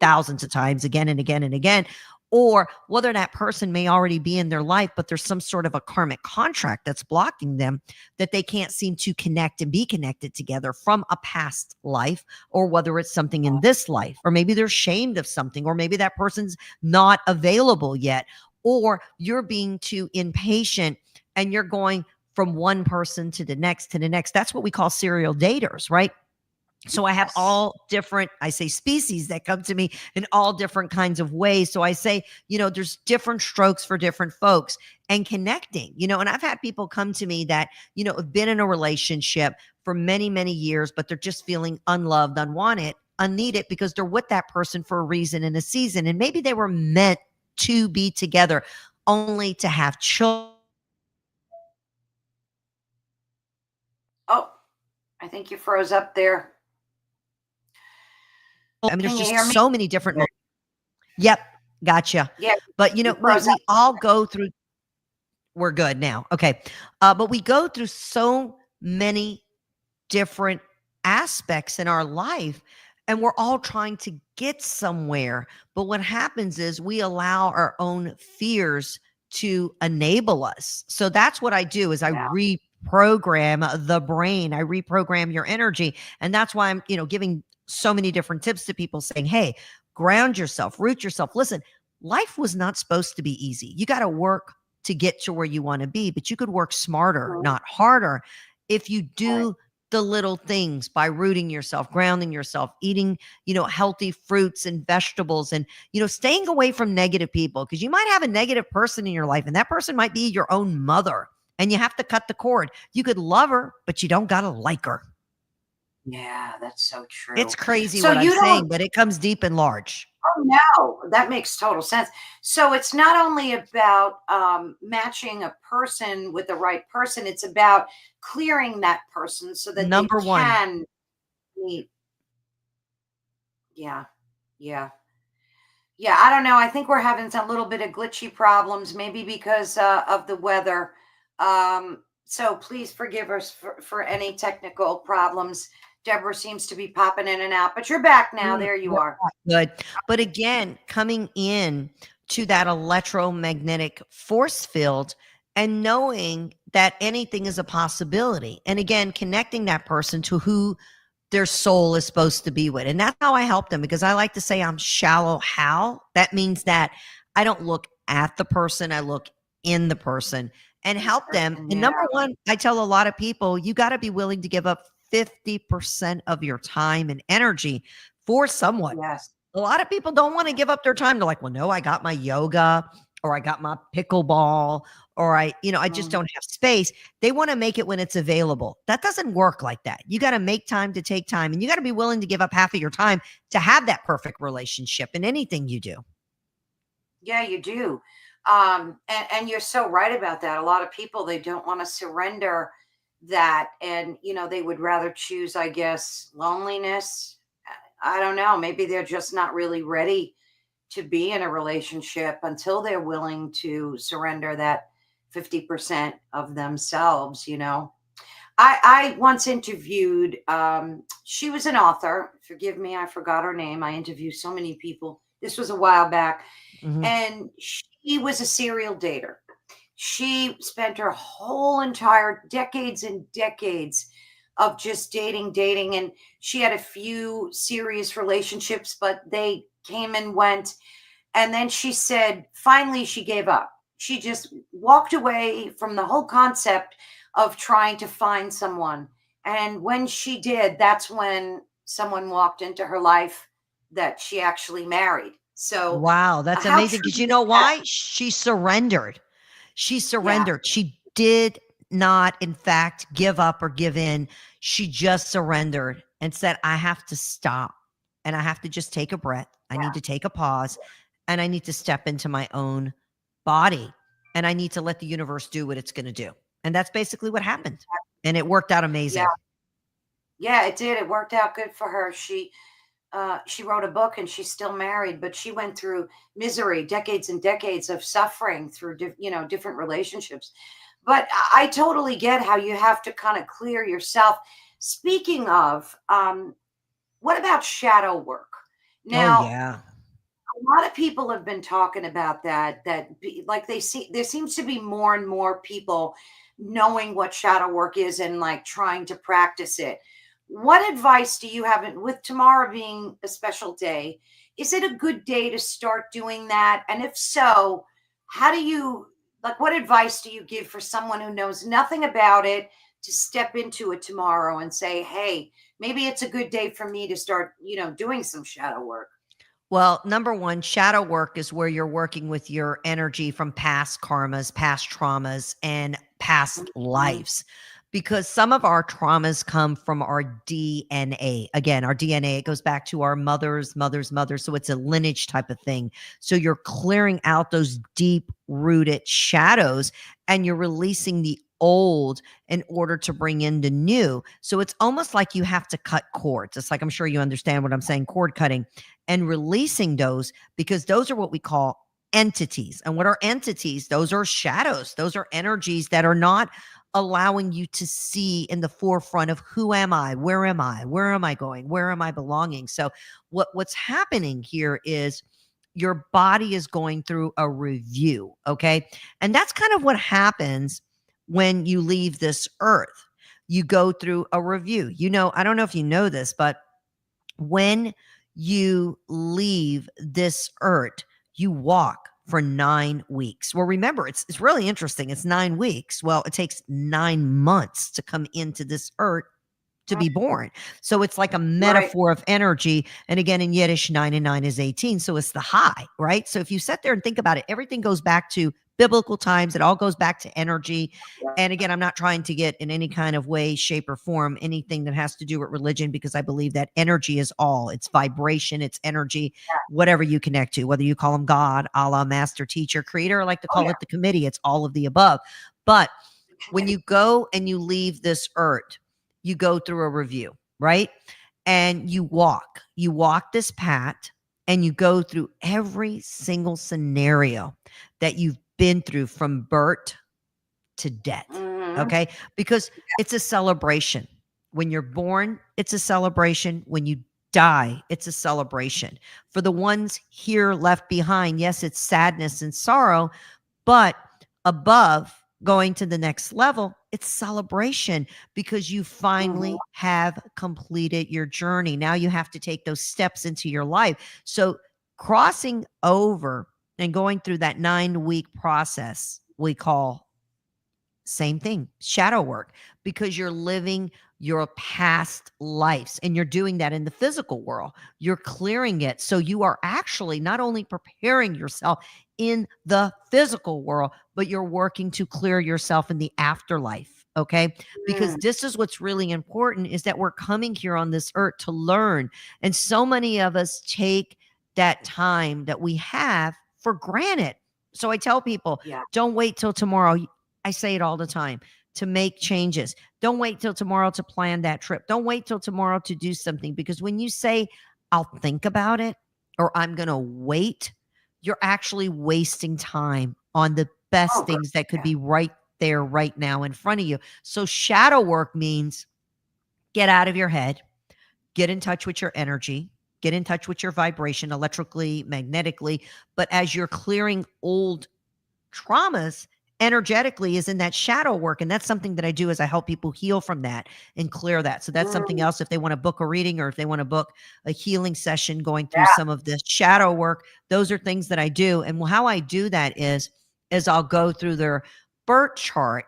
thousands of times again and again and again, or whether that person may already be in their life, but there's some sort of a karmic contract that's blocking them, that they can't seem to connect and be connected together from a past life, or whether it's something in this life, or maybe they're ashamed of something, or maybe that person's not available yet, or you're being too impatient and you're going from one person to the next to the next. That's what we call serial daters, right? So I have all different, I say, species that come to me in all different kinds of ways. So I say, there's different strokes for different folks, and connecting, and I've had people come to me that, have been in a relationship for many, many years, but they're just feeling unloved, unwanted, unneeded because they're with that person for a reason and a season. And maybe they were meant to be together only to have children. Oh, I think you froze up there. I mean, there's just so many different. Yep. Gotcha. Yeah. But we all go through. We're good now. Okay. But we go through so many different aspects in our life, and we're all trying to get somewhere. But what happens is we allow our own fears to enable us. So that's what I do is I reprogram the brain. I reprogram your energy. And that's why I'm, giving so many different tips to people, saying, hey, ground yourself, root yourself. Listen, life was not supposed to be easy. You got to work to get to where you want to be, but you could work smarter, not harder, if you do the little things by rooting yourself, grounding yourself, eating, healthy fruits and vegetables, and, staying away from negative people, because you might have a negative person in your life and that person might be your own mother, and you have to cut the cord. You could love her, but you don't got to like her. Yeah, that's so true. It's crazy what I'm saying, but it comes deep and large. Oh, no, that makes total sense. So it's not only about matching a person with the right person, it's about clearing that person so that Number they one. can meet. Yeah. I don't know. I think we're having some little bit of glitchy problems, maybe because of the weather. So please forgive us for any technical problems. Deborah seems to be popping in and out, but you're back now. There you are. Good. But again, coming in to that electromagnetic force field and knowing that anything is a possibility. And again, connecting that person to who their soul is supposed to be with. And that's how I help them, because I like to say I'm shallow how. That means that I don't look at the person, I look in the person and help them. And number one, I tell a lot of people, you got to be willing to give up 50% of your time and energy for someone. Yes. A lot of people don't want to give up their time. They're like, well, no, I got my yoga, or I got my pickleball, or I just don't have space. They want to make it when it's available. That doesn't work like that. You got to make time to take time, and you got to be willing to give up half of your time to have that perfect relationship in anything you do. Yeah, you do. And you're so right about that. A lot of people, they don't want to surrender that, and they would rather choose, I guess, loneliness. I don't know, maybe they're just not really ready to be in a relationship until they're willing to surrender that 50% of themselves. I once interviewed, she was an author, forgive me, I forgot her name. I interviewed so many people, this was a while back. And she was a serial dater. She spent her whole entire decades and decades of just dating. And she had a few serious relationships, but they came and went. And then she said, finally, she gave up. She just walked away from the whole concept of trying to find someone. And when she did, that's when someone walked into her life that she actually married. So, Wow, that's how amazing. true Because you is know that? why? She surrendered. She Yeah, surrendered. She did not, in fact, give up or give in. She just surrendered and said, I have to stop and I have to just take a breath. I need to take a pause and I need to step into my own body and I need to let the universe do what it's going to do. And that's basically what happened. And it worked out yeah, amazing. yeah. It did. It worked out good for her. She wrote a book and she's still married, but she went through misery, decades and decades of suffering through, different relationships. But I totally get how you have to kind of clear yourself. Speaking of, what about shadow work? Oh, Now, yeah. a lot of people have been talking about that. Like they see, there seems to be more and more people knowing what shadow work is and like trying to practice it. What advice do you have with tomorrow being a special day? Is it a good day to start doing that? And if so, how do you like what advice do you give for someone who knows nothing about it to step into it tomorrow and say, "Hey, maybe it's a good day for me to start, doing some shadow work." Well, number one, shadow work is where you're working with your energy from past karmas, past traumas, and past Mhm. lives. Because some of our traumas come from our DNA. Again, our DNA, it goes back to our mother's mother. So it's a lineage type of thing. So you're clearing out those deep rooted shadows and you're releasing the old in order to bring in the new. So it's almost like you have to cut cords. It's like, I'm sure you understand what I'm saying, cord cutting and releasing those because those are what we call entities. And what are entities? Those are shadows. Those are energies that are not allowing you to see in the forefront of who am I? Where am I? Where am I going? Where am I belonging? So what's happening here is your body is going through a review, okay? And that's kind of what happens when you leave this earth. You go through a review. I don't know if you know this, but when you leave this earth, you walk for 9 weeks. Well, remember, it's really interesting. It's 9 weeks. Well, it takes 9 months to come into this earth to be born. So it's like a Right. metaphor of energy. And again, in Yiddish, 9 and 9 is 18. So it's the high, right? So if you sit there and think about it, everything goes back to biblical times. It all goes back to energy. And again, I'm not trying to get in any kind of way, shape, or form anything that has to do with religion because I believe that energy is all. It's vibration, it's energy, whatever you connect to, whether you call them God, Allah, master, teacher, creator, I like to Oh call yeah. it the committee. It's all of the above. But when you Committee. go and you leave this earth, you go through a review, right? And you walk this path and you go through every single scenario that you've been through from birth to death. Mhm. Okay. Because it's a celebration. When you're born, it's a celebration. When you die, it's a celebration. For the ones here left behind, yes, it's sadness and sorrow, but above going to the next level, it's celebration because you Mhm. finally have completed your journey. Now you have to take those steps into your life. So crossing over and going through that 9 week process we call same thing, shadow work, because you're living your past lives and you're doing that in the physical world. You're clearing it. So you are actually not only preparing yourself in the physical world, but you're working to clear yourself in the afterlife. Okay. Because Mm. this is what's really important is that we're coming here on this earth to learn. And so many of us take that time that we have for granted. So I tell people, Yeah. don't wait till tomorrow. I say it all the time to make changes. Don't wait till tomorrow to plan that trip. Don't wait till tomorrow to do something because when you say, I'll think about it or I'm going to wait, you're actually wasting time on the Oh, best good. things that could Yeah. be right there, right now in front of you. So, shadow work means get out of your head, get in touch with your energy, get in touch with your vibration electrically, magnetically. But as you're clearing old traumas energetically is in that shadow work. And that's something that I do is I help people heal from that and clear that. So that's something Mm. else if they want to book a reading or if they want to book a healing session going through Yeah. some of the shadow work, those are things that I do. And how I do that is I'll go through their birth chart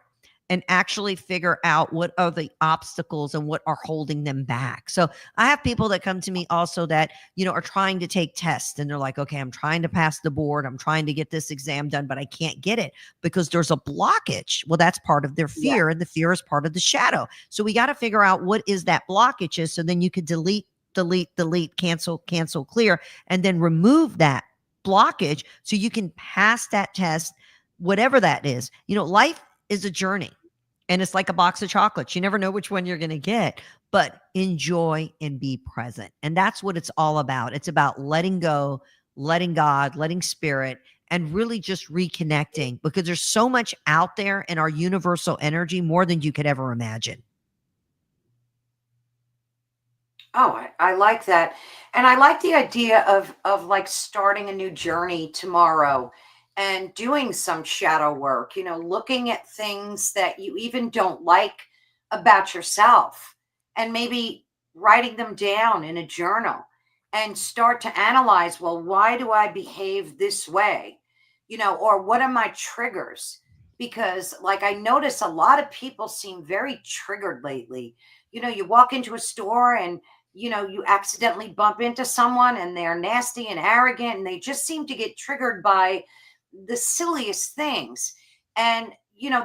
and actually figure out what are the obstacles and what are holding them back. So I have people that come to me also that, are trying to take tests, and they're like, okay, I'm trying to pass the board. I'm trying to get this exam done, but I can't get it because there's a blockage. Well, that's part of their Yeah. fear, and the fear is part of the shadow. So we got to figure out what is that blockage is. So then you could delete, cancel, clear, and then remove that blockage so you can pass that test, whatever that is. Life is a journey, and it's like a box of chocolates. You never know which one you're going to get, but enjoy and be present. And that's what it's all about. It's about letting go, letting God, letting spirit, and really just reconnecting, because there's so much out there in our universal energy, more than you could ever imagine. Oh, I like that. And I like the idea of like starting a new journey tomorrow and doing some shadow work, looking at things that you even don't like about yourself and maybe writing them down in a journal and start to analyze, well, why do I behave this way? Or what are my triggers? Because like I notice a lot of people seem very triggered lately. You walk into a store and you accidentally bump into someone and they're nasty and arrogant and they just seem to get triggered by the silliest things. And,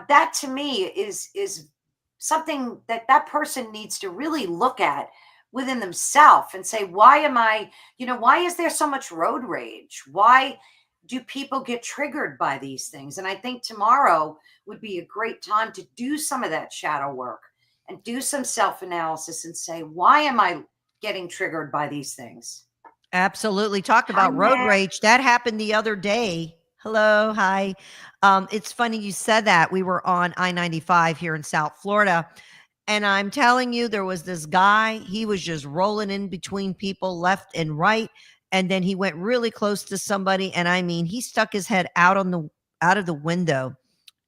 that to me is something that person needs to really look at within themselves and say, why am I, why is there so much road rage? Why do people get triggered by these things? And I think tomorrow would be a great time to do some of that shadow work and do some self-analysis and say, why am I getting triggered by these things? Absolutely. Talk about road rage. That happened the other day. Hello. Hi. It's funny you said that. We were on I-95 here in South Florida. And I'm telling you, there was this guy, he was just rolling in between people left and right. And then he went really close to somebody. And I mean, he stuck his head out of the window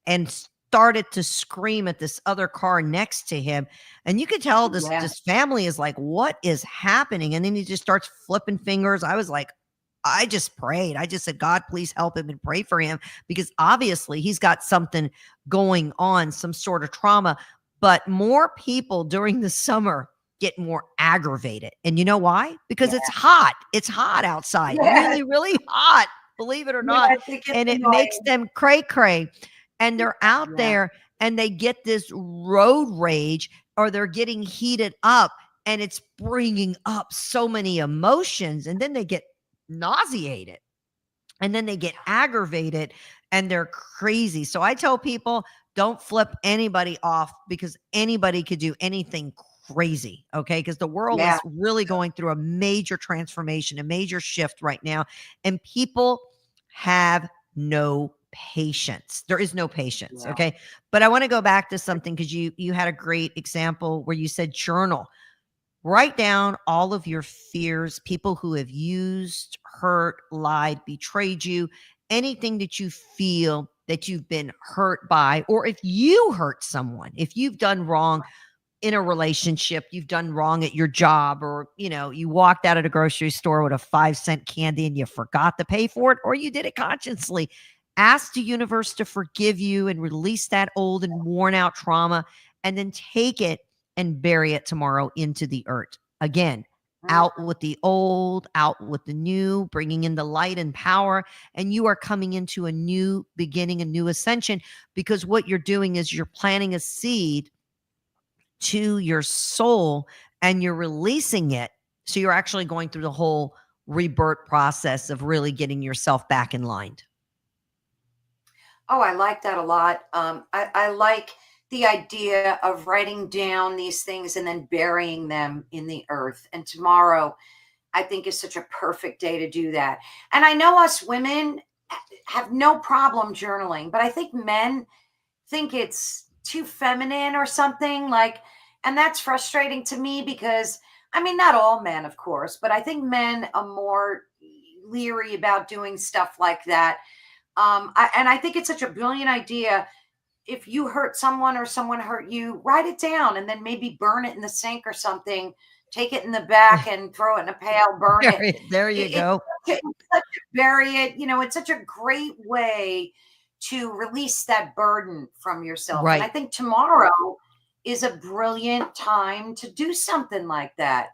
and started to scream at this other car next to him. And you could tell this family is like, what is happening? And then he just starts flipping fingers. I was like, I just prayed. I just said, God, please help him, and pray for him, because obviously he's got something going on, some sort of trauma. But more people during the summer get more aggravated. And you know why? Because it's hot. It's hot outside. Really, really hot, believe it or not. And it makes them cray cray. And they're out there and they get this road rage, or they're getting heated up, and it's bringing up so many emotions. And then they get nauseated, and then they get aggravated, and they're crazy. So I tell people, don't flip anybody off, because anybody could do anything crazy. Okay. Because the world is really going through a major transformation, a major shift right now. And people have no patience. There is no patience. Okay. But I want to go back to something, because you had a great example where you said journal. Write down all of your fears, people who have used, hurt, lied, betrayed you, anything that you feel that you've been hurt by, or if you hurt someone, if you've done wrong in a relationship, you've done wrong at your job, or, you walked out of the grocery store with a 5-cent candy and you forgot to pay for it, or you did it consciously. Ask the universe to forgive you and release that old and worn out trauma, and then take it and bury it tomorrow into the earth. Again, out with the old, out with the new, bringing in the light and power. And you are coming into a new beginning, a new ascension, because what you're doing is you're planting a seed to your soul and you're releasing it. So you're actually going through the whole rebirth process of really getting yourself back in line. Oh, I like that a lot. I like the idea of writing down these things and then burying them in the earth. And tomorrow, I think, is such a perfect day to do that. And I know us women have no problem journaling, but I think men think it's too feminine or something like, and that's frustrating to me because, I mean, not all men, of course, but I think men are more leery about doing stuff like that. And I think it's such a brilliant idea. If you hurt someone or someone hurt you, write it down and then maybe burn it in the sink or something. Take it in the back and throw it in a pail, burn it. There you go. Bury it. It's such a great way to release that burden from yourself. Right. And I think tomorrow is a brilliant time to do something like that.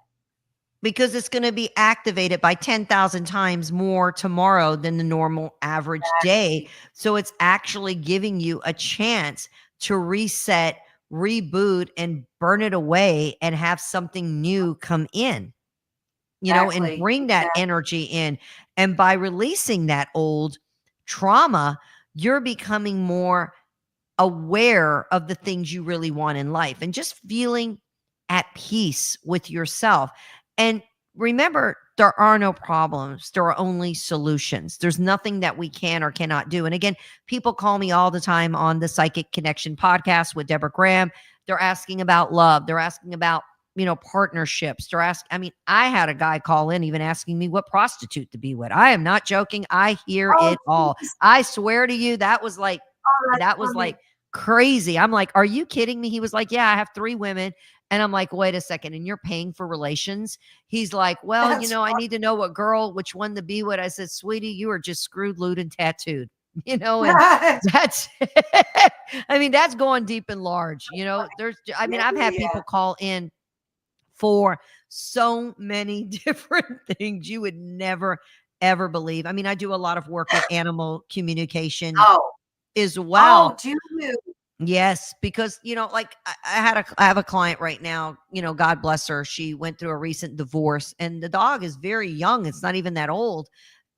Because it's going to be activated by 10,000 times more tomorrow than the normal average day. So it's actually giving you a chance to reset, reboot, and burn it away and have something new come in, and bring that energy in. And by releasing that old trauma, you're becoming more aware of the things you really want in life and just feeling at peace with yourself. And remember, there are no problems. There are only solutions. There's nothing that we can or cannot do. And again, people call me all the time on the Psychic Connection podcast with Deborah Graham. They're asking about love. They're asking about, partnerships. I had a guy call in even asking me what prostitute to be with. I am not joking. I hear it all. Geez. I swear to you, that was like crazy. I'm like, are you kidding me? He was like, yeah, I have 3 women. And I'm like, wait a second. And you're paying for relations? He's like, well, I need to know which one to be with. I said, sweetie, you are just screwed, lewd, and tattooed, and that's, that's going deep and large, I've had people call in for so many different things you would never, ever believe. I do a lot of work with animal communication as well. Oh, do you? Yes, because I have a client right now, God bless her. She went through a recent divorce and the dog is very young. It's not even that old.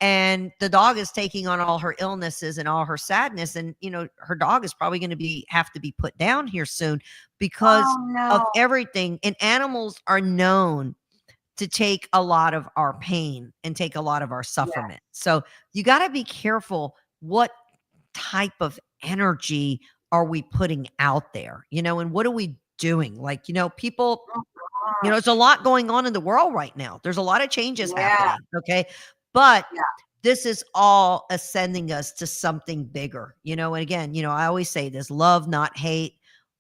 And the dog is taking on all her illnesses and all her sadness. And, her dog is probably going to have to be put down here soon because of everything. And animals are known to take a lot of our pain and take a lot of our suffering. So you got to be careful what type of energy are we putting out there, and what are we doing? Like, people, there's a lot going on in the world right now. There's a lot of changes happening. Okay. But this is all ascending us to something bigger, and again, I always say this: love, not hate,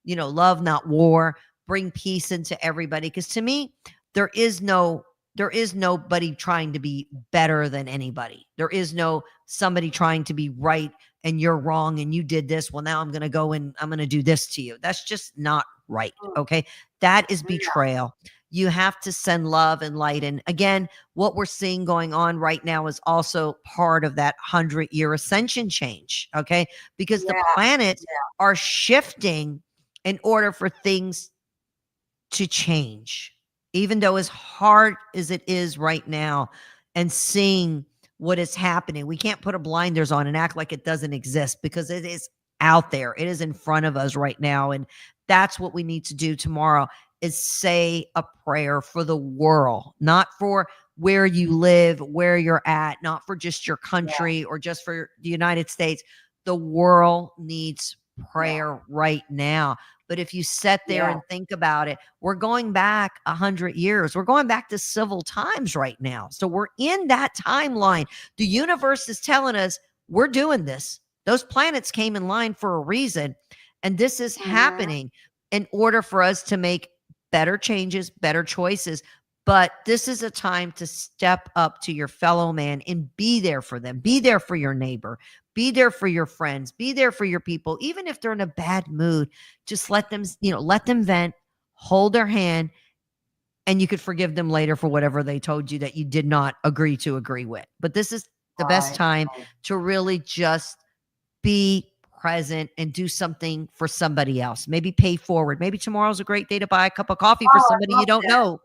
love, not war, bring peace into everybody. Because to me, there is nobody trying to be better than anybody. There is no somebody trying to be right and you're wrong and you did this. Well, now I'm going to go and I'm going to do this to you. That's just not right. Okay. That is betrayal. You have to send love and light. And again, what we're seeing going on right now is also part of that 100-year ascension change. Okay. Because the planets are shifting in order for things to change, even though as hard as it is right now and seeing what is happening, we can't put a blinders on and act like it doesn't exist because it is out there. It is in front of us right now. And that's what we need to do tomorrow is say a prayer for the world, not for where you live, where you're at, not for just your country or just for the United States. The world needs prayer right now. But if you sit there and think about it, we're going back 100 years. We're going back to civil times right now. So we're in that timeline. The universe is telling us we're doing this. Those planets came in line for a reason. And this is happening in order for us to make better changes, better choices. But this is a time to step up to your fellow man and be there for them. Be there for your neighbor. Be there for your friends. Be there for your people. Even if they're in a bad mood, just let them vent, hold their hand, and you could forgive them later for whatever they told you that you did not agree with. But this is the best time to really just be present and do something for somebody else. Maybe pay forward. Maybe tomorrow's a great day to buy a cup of coffee for somebody you don't know.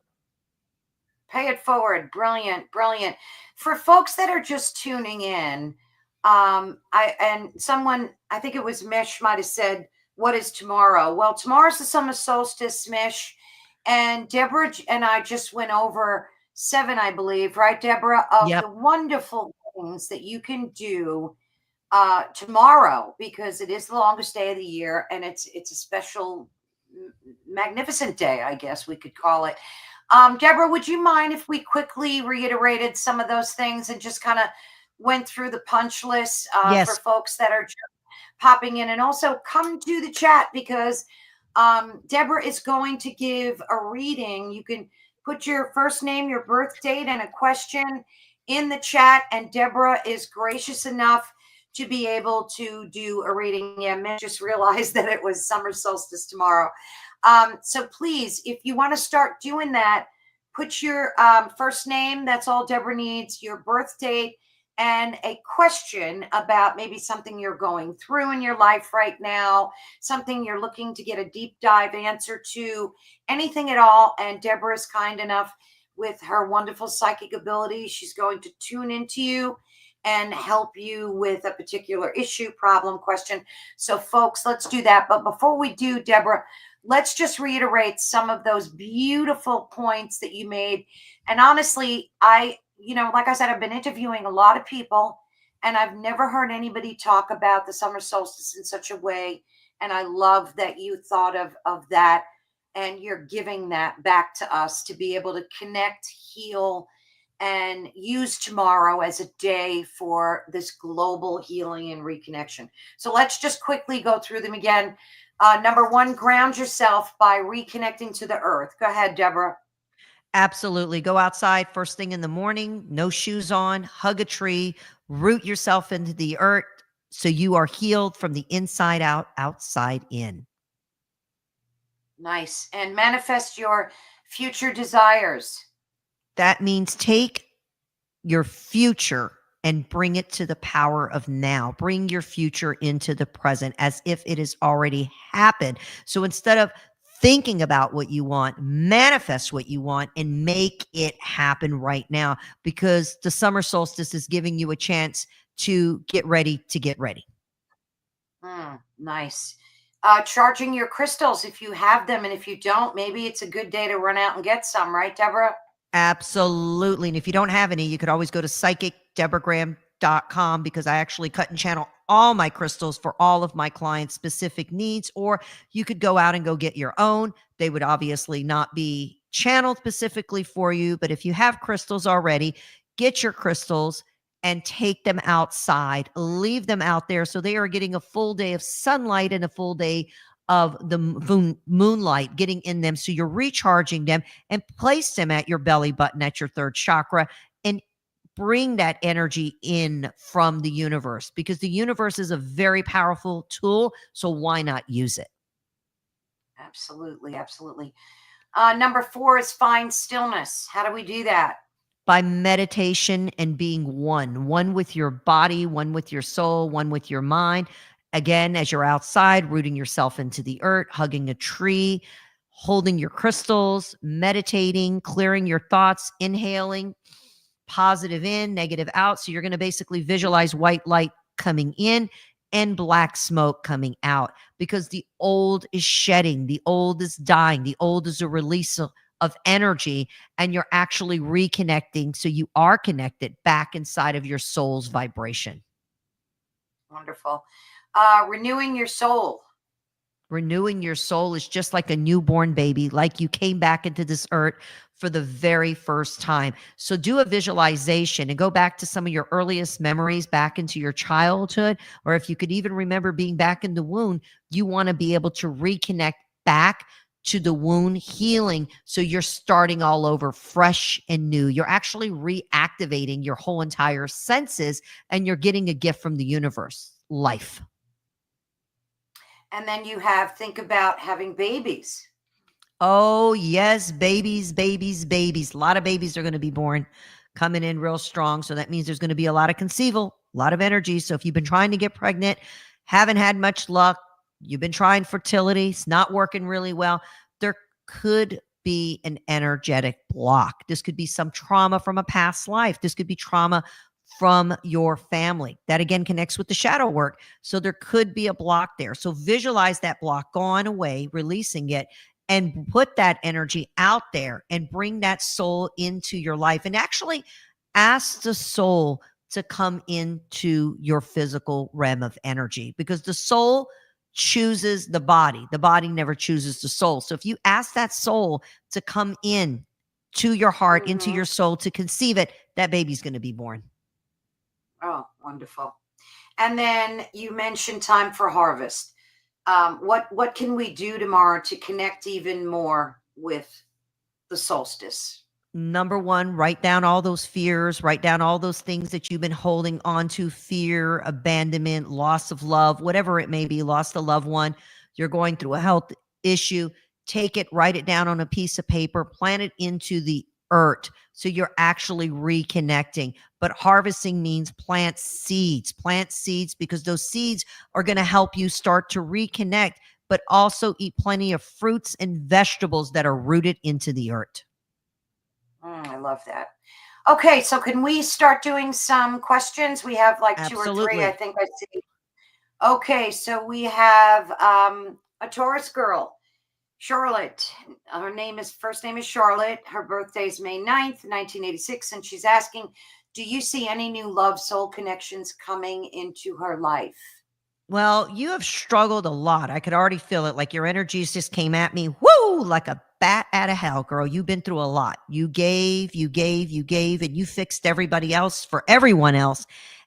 Pay it forward. Brilliant. Brilliant. For folks that are just tuning in, I think it was Mish might have said, what is tomorrow? Well, tomorrow's the summer solstice, Mish. And Deborah and I just went over 7, I believe, right, Deborah, of the wonderful things that you can do tomorrow, because it is the longest day of the year and it's a special, magnificent day, I guess we could call it. Deborah, would you mind if we quickly reiterated some of those things and just kind of went through the punch list for folks that are just popping in, and also come to the chat because Deborah is going to give a reading. You can put your first name, your birth date, and a question in the chat, and Deborah is gracious enough to be able to do a reading. Yeah, Mitch just realized that it was summer solstice tomorrow. So please, if you want to start doing that, put your first name. That's all Deborah needs, your birth date, and a question about maybe something you're going through in your life right now, something you're looking to get a deep dive answer to, anything at all. And Deborah is kind enough, with her wonderful psychic ability, she's going to tune into you and help you with a particular issue, problem, question. So folks, let's do that. But before we do, Deborah, let's just reiterate some of those beautiful points that you made. And honestly, like I said, I've been interviewing a lot of people, and I've never heard anybody talk about the summer solstice in such a way. And I love that you thought of that, and you're giving that back to us to be able to connect, heal, and use tomorrow as a day for this global healing and reconnection. So let's just quickly go through them again. Number one, ground yourself by reconnecting to the earth. Go ahead, Deborah. Absolutely. Go outside first thing in the morning, no shoes on, hug a tree, root yourself into the earth so you are healed from the inside out, outside in. Nice. And manifest your future desires. That means take your future and bring it to the power of now. Bring your future into the present as if it has already happened. So instead of thinking about what you want, manifest what you want and make it happen right now, because the summer solstice is giving you a chance to get ready to get ready. Nice. Charging your crystals if you have them, and if you don't, maybe it's a good day to run out and get some, right, Deborah? Absolutely. And if you don't have any, you could always go to psychicdeborahgraham.com, because I actually cut and channel all my crystals for all of my clients' specific needs. Or you could go out and go get your own. They would obviously not be channeled specifically for you, but if you have crystals already, get your crystals and take them outside, leave them out there so they are getting a full day of sunlight and a full day of the moonlight getting in them. So you're recharging them, and place them at your belly button, at your third chakra, and bring that energy in from the universe, because the universe is a very powerful tool. So why not use it? Absolutely. Absolutely. Number 4 is find stillness. How do we do that? By meditation and being one with your body, one with your soul, one with your mind. Again, as you're outside, rooting yourself into the earth, hugging a tree, holding your crystals, meditating, clearing your thoughts, inhaling positive in, negative out. So you're going to basically visualize white light coming in and black smoke coming out, because the old is shedding, the old is dying, the old is a release of energy, and you're actually reconnecting. So you are connected back inside of your soul's vibration. Wonderful. Renewing your soul. Renewing your soul is just like a newborn baby, like you came back into this earth for the very first time. So do a visualization and go back to some of your earliest memories, back into your childhood, or if you could even remember being back in the womb, you want to be able to reconnect back to the wound healing. So you're starting all over fresh and new. You're actually reactivating your whole entire senses, and you're getting a gift from the universe, life. And then you think about having babies. Oh, yes, babies, babies, babies. A lot of babies are going to be born, coming in real strong. So that means there's going to be a lot of conceival, a lot of energy. So if you've been trying to get pregnant, haven't had much luck, you've been trying fertility, it's not working really well, there could be an energetic block. This could be some trauma from a past life. This could be trauma from your family. That again connects with the shadow work. So there could be a block there. So visualize that block gone away, releasing it, and put that energy out there and bring that soul into your life, and actually ask the soul to come into your physical realm of energy, because the soul chooses the body. The body never chooses the soul. So if you ask that soul to come in to your heart, into your soul, to conceive it, that baby's going to be born. Oh, wonderful. And then you mentioned time for harvest. What can we do tomorrow to connect even more with the solstice? Number one, write down all those fears, write down all those things that you've been holding on to: fear, abandonment, loss of love, whatever it may be, lost a loved one. You're going through a health issue. Take it, write it down on a piece of paper, plant it into the earth. So you're actually reconnecting. But harvesting means plant seeds, because those seeds are going to help you start to reconnect, but also eat plenty of fruits and vegetables that are rooted into the earth. I love that. Okay, so can we start doing some questions? We have like Absolutely. 2 or 3, I think I see. Okay, so we have a Taurus girl, Charlotte. Her first name is Charlotte. Her birthday is May 9th, 1986, and she's asking, do you see any new love soul connections coming into her life? Well, you have struggled a lot. I could already feel it. Like your energies just came at me, whoo, like a bat out of hell, girl. You've been through a lot. You gave, and you fixed everybody else for everyone else.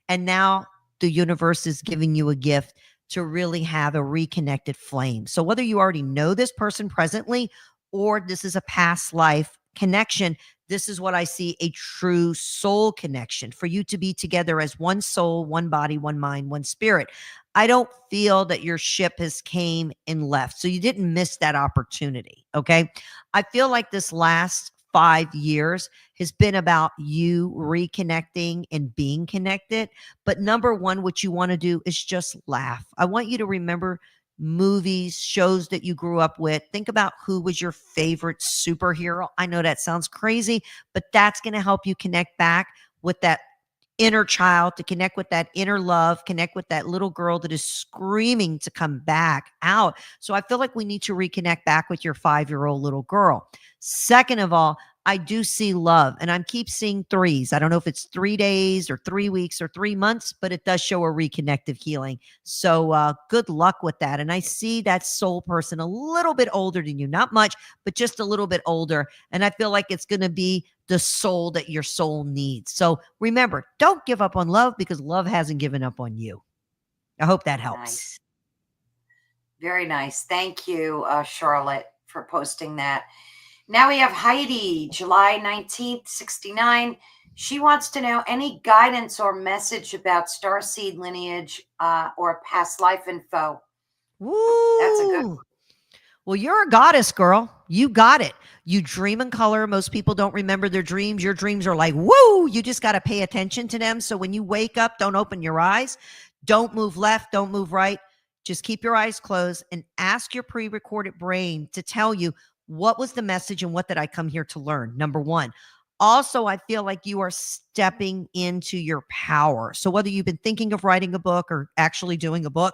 And now the universe is giving you a gift to really have a reconnected flame. So whether you already know this person presently or this is a past life connection, this is what I see: a true soul connection for you to be together as one soul, one body, one mind, one spirit. I don't feel that your ship has came and left. So you didn't miss that opportunity. Okay. I feel like this last 5 years has been about you reconnecting and being connected. But number one, what you want to do is just laugh. I want you to remember movies, shows that you grew up with. Think about who was your favorite superhero. I know that sounds crazy, but that's going to help you connect back with that inner child, to connect with that inner love, connect with that little girl that is screaming to come back out. So I feel like we need to reconnect back with your 5-year-old little girl. Second of all, I do see love, and I keep seeing threes. I don't know if it's 3 days or 3 weeks or 3 months, but it does show a reconnective healing. So good luck with that. And I see that soul person a little bit older than you, not much, but just a little bit older. And I feel like it's going to be the soul that your soul needs. So remember, don't give up on love, because love hasn't given up on you. I hope that helps. Nice. Very nice. Thank you, Charlotte, for posting that. Now we have Heidi, July 19th, 69. She wants to know any guidance or message about starseed lineage or past life info. Woo! That's a good one. Well, you're a goddess, girl. You got it. You dream in color. Most people don't remember their dreams. Your dreams are like, woo, you just got to pay attention to them. So when you wake up, don't open your eyes. Don't move left. Don't move right. Just keep your eyes closed and ask your pre-recorded brain to tell you, what was the message and what did I come here to learn? Number one. Also, I feel like you are stepping into your power. So whether you've been thinking of writing a book or actually doing a book,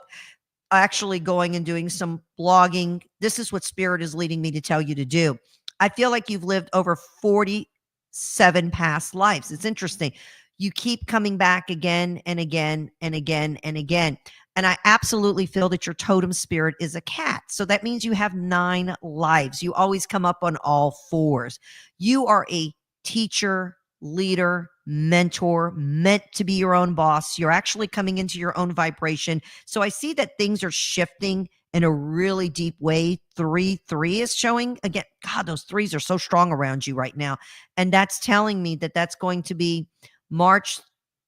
actually going and doing some blogging, this is what Spirit is leading me to tell you to do. I feel like you've lived over 47 past lives. It's interesting. You keep coming back again and again and again and again. And I absolutely feel that your totem spirit is a cat. So that means you have 9 lives. You always come up on all fours. You are a teacher, leader, mentor, meant to be your own boss. You're actually coming into your own vibration. So I see that things are shifting in a really deep way. 3 is showing again. God, those 3s are so strong around you right now. And that's telling me that that's going to be March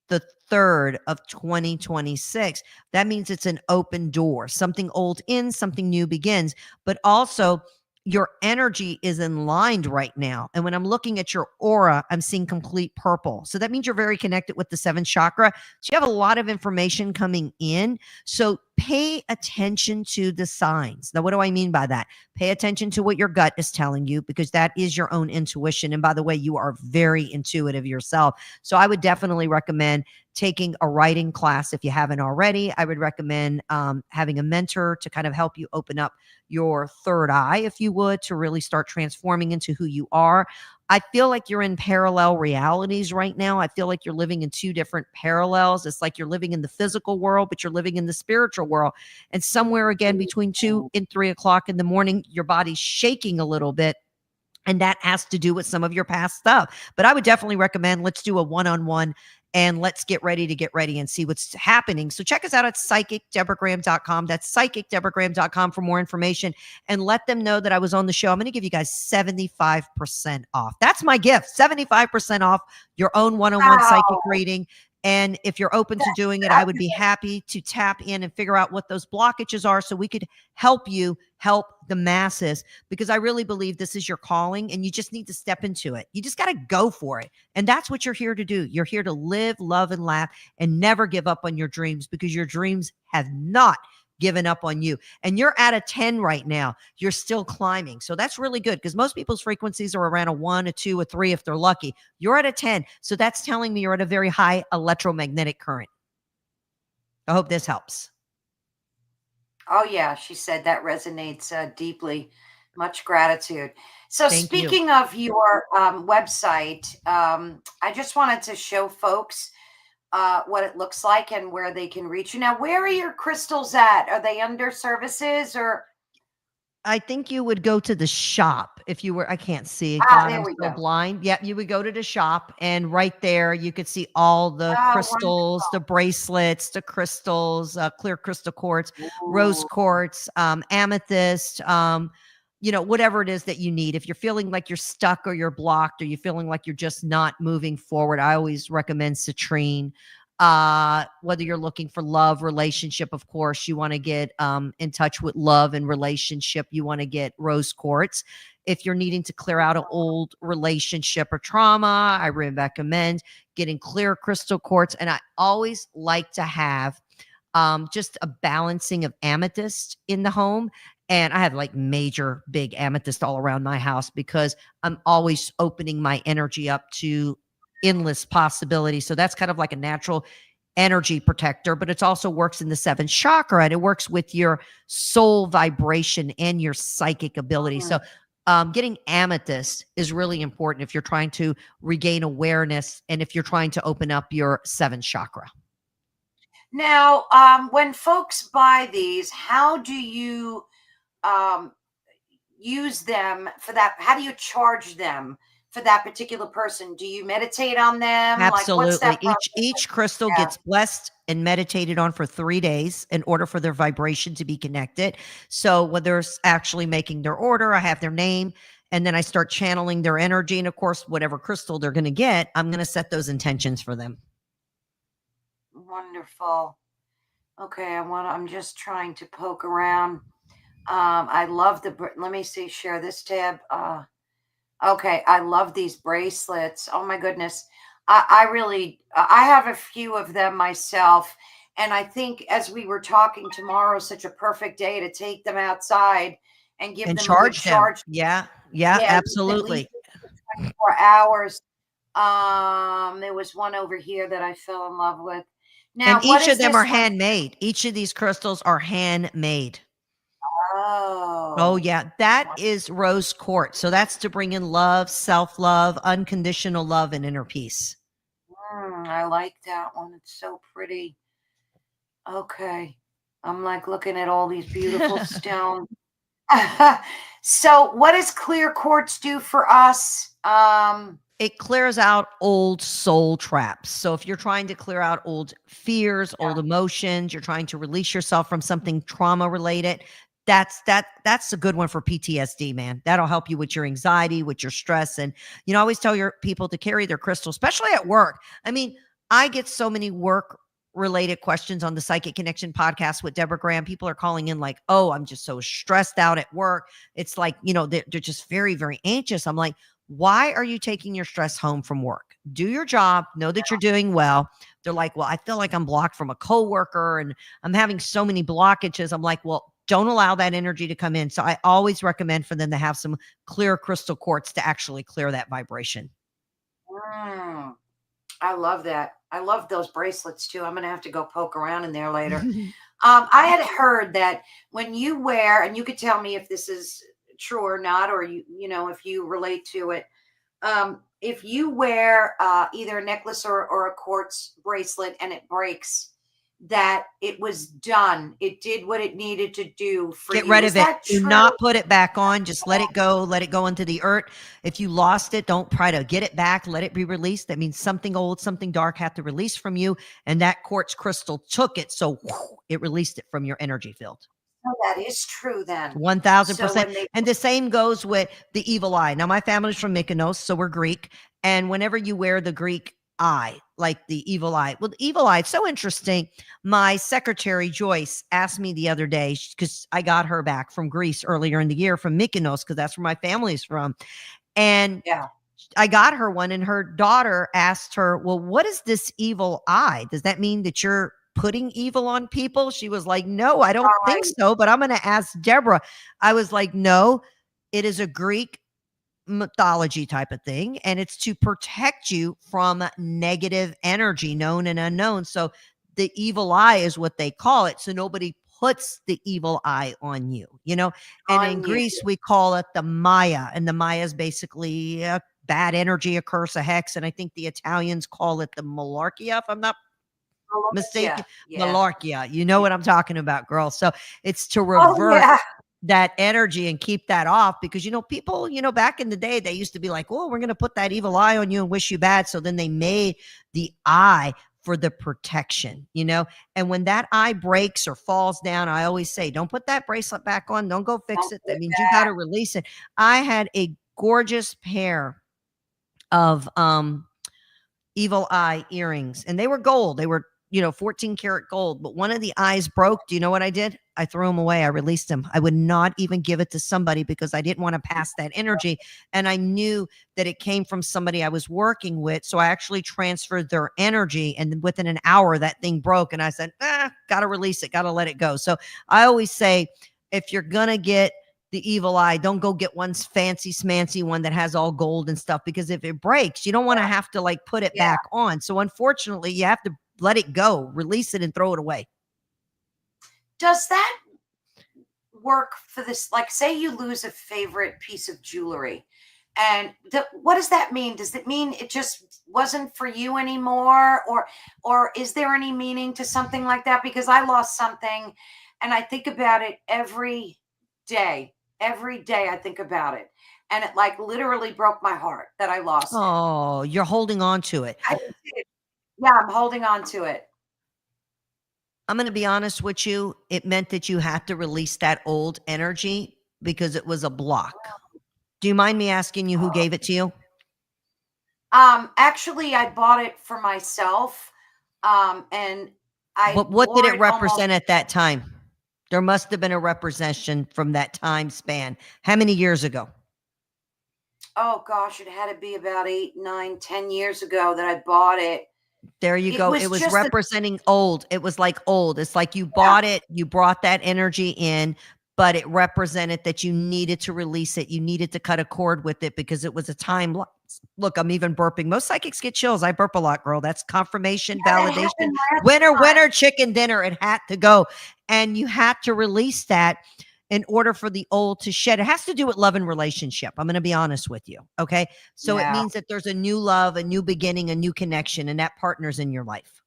the 3rd of 2026. That means it's an open door. Something old ends, something new begins. But also, your energy is in line right now. And when I'm looking at your aura, I'm seeing complete purple. So that means you're very connected with the 7th chakra. So you have a lot of information coming in. So pay attention to the signs. Now, what do I mean by that? Pay attention to what your gut is telling you, because that is your own intuition. And by the way, you are very intuitive yourself. So I would definitely recommend taking a writing class if you haven't already. I would recommend having a mentor to kind of help you open up your third eye, if you would, to really start transforming into who you are. I feel like you're in parallel realities right now. I feel like you're living in 2 different parallels. It's like you're living in the physical world, but you're living in the spiritual world. And somewhere again between 2 and 3 o'clock in the morning, your body's shaking a little bit. And that has to do with some of your past stuff. But I would definitely recommend, let's do a one-on-one and let's get ready and see what's happening. So check us out at psychicdeborahgraham.com. That's psychicdeborahgraham.com for more information, and let them know that I was on the show. I'm going to give you guys 75% off. That's my gift, 75% off your own one-on-one psychic reading. And if you're open to doing it, I would be happy to tap in and figure out what those blockages are so we could help you help the masses, because I really believe this is your calling and you just need to step into it. You just got to go for it. And that's what you're here to do. You're here to live, love, and laugh and never give up on your dreams, because your dreams have not given up on you. And you're at a 10 right now. You're still climbing. So that's really good, because most people's frequencies are around a 1, a 2, a 3 if they're lucky. You're at a 10. So that's telling me you're at a very high electromagnetic current. I hope this helps. Oh, yeah. She said that resonates deeply. Much gratitude. So speaking of your website, I just wanted to show folks what it looks like and where they can reach you. Now, where are your crystals at? Are they under services or? I think you would go to the shop if you were, I can't see. God, I'm so blind. Yeah, you would go to the shop, and right there you could see all the crystals, wonderful. The bracelets, the crystals, clear crystal quartz, rose quartz, amethyst, whatever it is that you need. If you're feeling like you're stuck or you're blocked, or you're feeling like you're just not moving forward, I always recommend citrine. Whether you're looking for love, relationship, of course, you want to get in touch with love and relationship, you want to get rose quartz. If you're needing to clear out an old relationship or trauma, I recommend getting clear crystal quartz. And I always like to have just a balancing of amethyst in the home. And I have like major big amethyst all around my house, because I'm always opening my energy up to endless possibility. So that's kind of like a natural energy protector, but it also works in the 7th chakra, and it works with your soul vibration and your psychic ability. So getting amethyst is really important if you're trying to regain awareness and if you're trying to open up your 7th chakra. Now, when folks buy these, how do you use them for that? How do you charge them for that particular person? Do you meditate on them? Absolutely. Like, each crystal gets blessed and meditated on for 3 days in order for their vibration to be connected. So when they're actually making their order, I have their name, and then I start channeling their energy. And of course, whatever crystal they're going to get, I'm going to set those intentions for them. Wonderful. Okay. I'm just trying to poke around. I love let me see, share this tab. Okay. I love these bracelets. Oh my goodness. I have a few of them myself. And I think, as we were talking, tomorrow is such a perfect day to take them outside and give them charge a good charge. Yeah, absolutely. 24 hours. There was one over here that I fell in love with. Now, and each of them are handmade. Each of these crystals are handmade. Oh, yeah. That is rose quartz. So that's to bring in love, self-love, unconditional love, and inner peace. I like that one. It's so pretty. Okay. I'm like looking at all these beautiful stones. So what does clear quartz do for us? It clears out old soul traps. So if you're trying to clear out old fears, old emotions, you're trying to release yourself from something trauma related, that's a good one for PTSD, man. That'll help you with your anxiety, with your stress. And, I always tell your people to carry their crystal, especially at work. I mean, I get so many work related questions on the Psychic Connection podcast with Deborah Graham. People are calling in like, oh, I'm just so stressed out at work. It's like, they're just very, very anxious. I'm like, why are you taking your stress home from work? Do your job, know that you're doing well. They're like, well, I feel like I'm blocked from a coworker and I'm having so many blockages. I'm like, well, don't allow that energy to come in. So I always recommend for them to have some clear crystal quartz to actually clear that vibration. I love that. I love those bracelets too. I'm going to have to go poke around in there later. I had heard that when you wear, and you could tell me if this is true or not, or if you relate to it. If you wear either a necklace or a quartz bracelet and it breaks, that it was done. It did what it needed to do for Get you. rid Is of it. that Do true? not put it back on. Just let it go. Let it go into the earth. If you lost it, don't try to get it back. Let it be released. That means something old, something dark had to release from you. And that quartz crystal took it. So it released it from your energy field. Oh, that is true then. So 1000%. when they, And the same goes with the evil eye. Now, my family's from Mykonos, so we're Greek. And whenever you wear the Greek eye, like the evil eye, well, the evil eye, it's so interesting. My secretary, Joyce, asked me the other day, because I got her back from Greece earlier in the year from Mykonos, because that's where my family's from. And yeah, I got her one, and her daughter asked her, well, what is this evil eye? Does that mean that you're putting evil on people? She was like, no, I don't think right. so, but I'm going to ask Deborah. I was like, no, it is a Greek mythology type of thing, and it's to protect you from negative energy, known and unknown. So the evil eye is what they call it. So nobody puts the evil eye on you, you know. And in On you. Greece, we call it the Maya, and the Maya is basically a bad energy, a curse, a hex. And I think the Italians call it the Malarkia, if I'm not mistaken. Yeah. Malarkia, you know what I'm talking about, girl. So it's to Oh, revert yeah. that energy and keep that off, because people back in the day, they used to be like, oh, we're going to put that evil eye on you and wish you bad. So then they made the eye for the protection, and when that eye breaks or falls down, I always say, don't put that bracelet back on, don't go fix Don't it. do That means you got to release it. I had a gorgeous pair of evil eye earrings, and they were gold. They were 14 karat gold, but one of the eyes broke. Do you know what I did? I threw them away. I released them. I would not even give it to somebody because I didn't want to pass that energy. And I knew that it came from somebody I was working with. So I actually transferred their energy, and within an hour that thing broke, and I said, gotta release it, gotta let it go. So I always say, if you're gonna get the evil eye, don't go get one fancy smancy one that has all gold and stuff, because if it breaks, you don't want to have to like put it back on. So unfortunately, you have to let it go, release it, and throw it away. Does that work for this? Like, say you lose a favorite piece of jewelry, and what does that mean? Does it mean it just wasn't for you anymore, or is there any meaning to something like that? Because I lost something, and I think about it every day. Every day I think about it, and it like literally broke my heart that I lost it. Oh, you're holding on to it. Yeah, I'm holding on to it. I'm going to be honest with you. It meant that you had to release that old energy because it was a block. Do you mind me asking you who gave it to you? Actually, I bought it for myself. And But what did it represent at that time? There must have been a representation from that time span. How many years ago? Oh gosh, it had to be about 8, 9, 10 years ago that I bought it. There you go. It was representing old. It was like old. It's like you bought it, you brought that energy in, but it represented that you needed to release it. You needed to cut a cord with it because it was a time. Look, I'm even burping. Most psychics get chills. I burp a lot, girl. That's confirmation, validation. Winner, chicken dinner. It had to go. And you had to release that in order for the old to shed. It has to do with love and relationship. I'm going to be honest with you. Okay. So it means that there's a new love, a new beginning, a new connection, and that partner's in your life.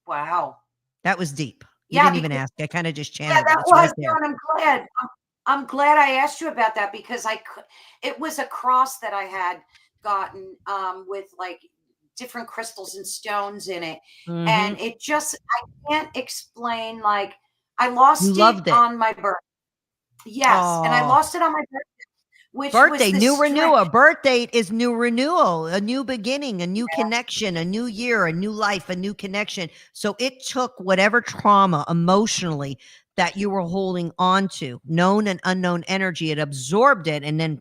Wow. That was deep. You didn't even ask. I kind of just channeled. Yeah, that was. And I'm glad. I'm glad I asked you about that, because it was a cross that I had gotten with like different crystals and stones in it. Mm-hmm. And it just, I can't explain. Like, I lost it on my birthday. Yes. Aww. And I lost it on my birthday. Birthday, new renewal. A birthday is new renewal, a new beginning, a new connection, a new year, a new life, a new connection. So it took whatever trauma emotionally that you were holding on to, known and unknown energy, it absorbed it, and then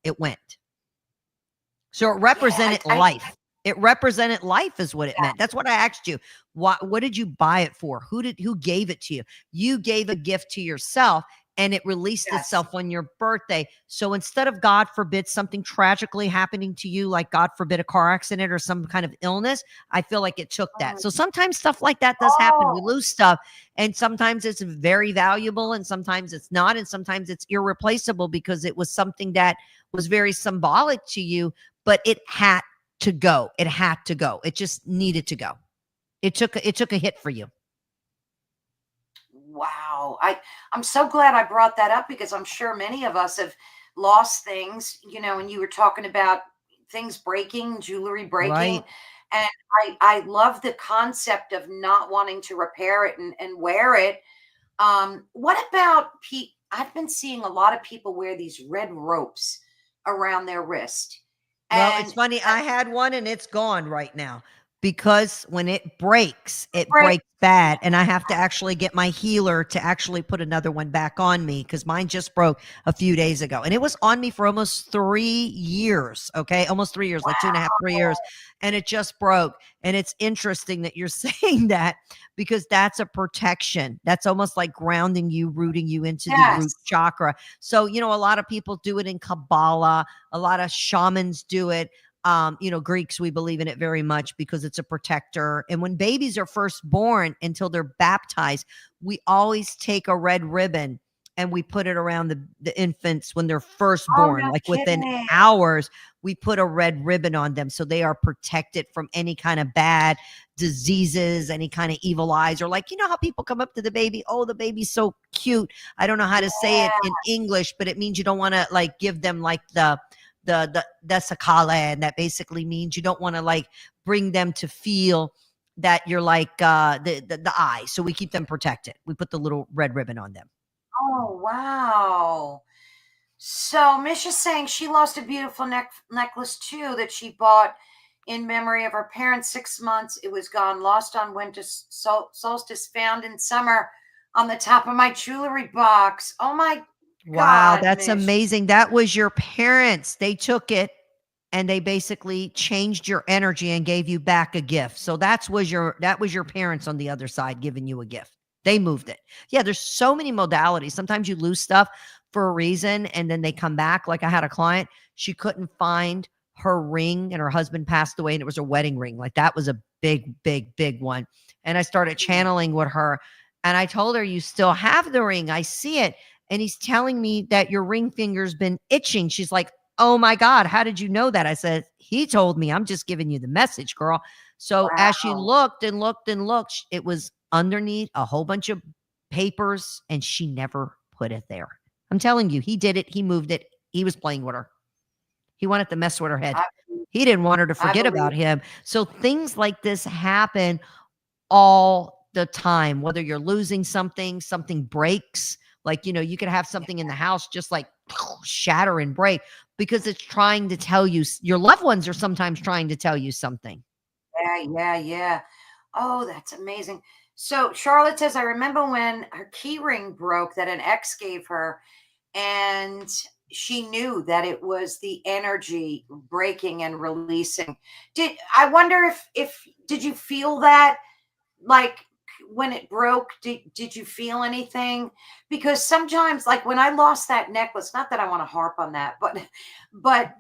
it went. So it represented life. It represented life is what it meant. That's what I asked you. What did you buy it for? Who gave it to you? You gave a gift to yourself, and it released itself on your birthday. So instead of, God forbid, something tragically happening to you, like God forbid a car accident or some kind of illness, I feel like it took that. So sometimes stuff like that does happen. We lose stuff, and sometimes it's very valuable, and sometimes it's not, and sometimes it's irreplaceable because it was something that was very symbolic to you, but it had to go. It had to go. It just needed to go. It took a hit for you. Wow. I'm so glad I brought that up because I'm sure many of us have lost things, and you were talking about things breaking, jewelry breaking. Right. And I love the concept of not wanting to repair it and wear it. What about I've been seeing a lot of people wear these red ropes around their wrist. Well, it's And funny. I had one and it's gone right now because when it break, breaks bad. And I have to actually get my healer to actually put another one back on me because mine just broke a few days ago. And it was on me for almost 3 years. Okay. Almost 3 years, like 2.5, 3 years. And it just broke. And it's interesting that you're saying that because that's a protection. That's almost like grounding you, rooting you into the root yes. chakra. So, a lot of people do it in Kabbalah. A lot of shamans do it. Greeks, we believe in it very much because it's a protector. And when babies are first born until they're baptized, we always take a red ribbon and we put it around the infants when they're first Oh, born. no Like within kidding. hours, we put a red ribbon on them so they are protected from any kind of bad diseases, any kind of evil eyes, or like, how people come up to the baby, oh, the baby's so cute. I don't know how to say it Yeah. in English, but it means you don't want to like give them like the sakala, and that basically means you don't want to like bring them to feel that you're like the eye. So we keep them protected. We put the little red ribbon on them. Oh, wow. So Misha's saying she lost a beautiful necklace too that she bought in memory of her parents. 6 months it was gone, lost on winter solstice, found in summer on the top of my jewelry box. Oh my Wow, God, that's Mish. amazing. That was your parents. They took it and they basically changed your energy and gave you back a gift. So that was your parents on the other side giving you a gift. They moved it. Yeah, there's so many modalities. Sometimes you lose stuff for a reason and then they come back. Like I had a client, she couldn't find her ring and her husband passed away and it was a wedding ring. Like that was a big, big, big one. And I started channeling with her and I told her, you still have the ring. I see it. And he's telling me that your ring finger's been itching. She's like, oh my God, how did you know that? I said, he told me. I'm just giving you the message, girl. So as she Wow. looked and looked and looked, it was underneath a whole bunch of papers and she never put it there. I'm telling you, he did it. He moved it. He was playing with her. He wanted to mess with her head. I, He didn't want her to I forget believe. about him. So things like this happen all the time, whether you're losing something breaks. Like, you could have something in the house just like shatter and break because it's trying to tell you, your loved ones are sometimes trying to tell you something. Yeah, yeah, yeah. Oh, that's amazing. So Charlotte says, I remember when her key ring broke that an ex gave her, and she knew that it was the energy breaking and releasing. I wonder if did you feel that, like, when it broke, did you feel anything? Because sometimes, like when I lost that necklace, not that I want to harp on that, but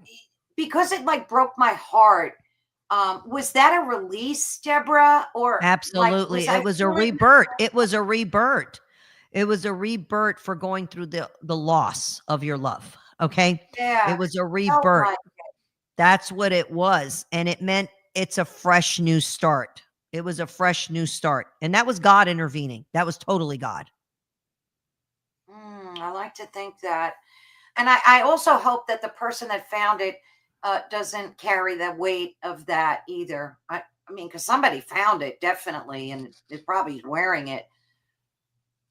because it like broke my heart. Was that a release, Deborah, or like was Absolutely. It I was a feeling? rebirth. It was a rebirth. It was a rebirth for going through the loss of your love. Okay. It Yeah, was a felt rebirth. like. That's what it was. And it meant it's a fresh new start. It was a fresh new start. And that was God intervening. That was totally God. I like to think that. And I also hope that the person that found it doesn't carry the weight of that either. I mean, because somebody found it definitely, and it probably is wearing it.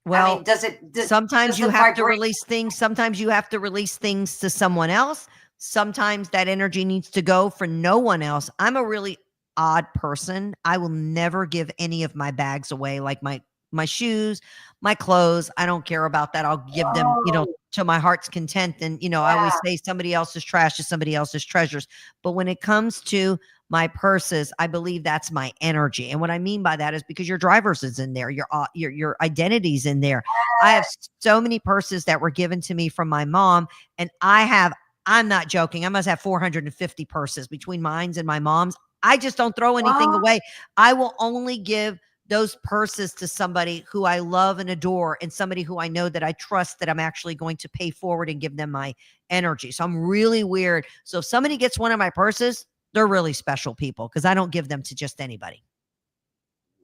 I mean, Well, sometimes does you the have to vibration? release things. Sometimes you have to release things to someone else. Sometimes that energy needs to go for no one else. I'm a really odd person. I will never give any of my bags away, like my shoes, my clothes. I don't care about that. I'll give them, Oh, to my heart's content. And I always yeah. say somebody else's trash is somebody else's treasures. But when it comes to my purses, I believe that's my energy. And what I mean by that is because your driver's is in there, your identity's in there. I have so many purses that were given to me from my mom, and I'm not joking, I must have 450 purses between mine's and my mom's. I just don't throw anything Wow. away. I will only give those purses to somebody who I love and adore and somebody who I know that I trust, that I'm actually going to pay forward and give them my energy. So I'm really weird. So if somebody gets one of my purses, they're really special people because I don't give them to just anybody.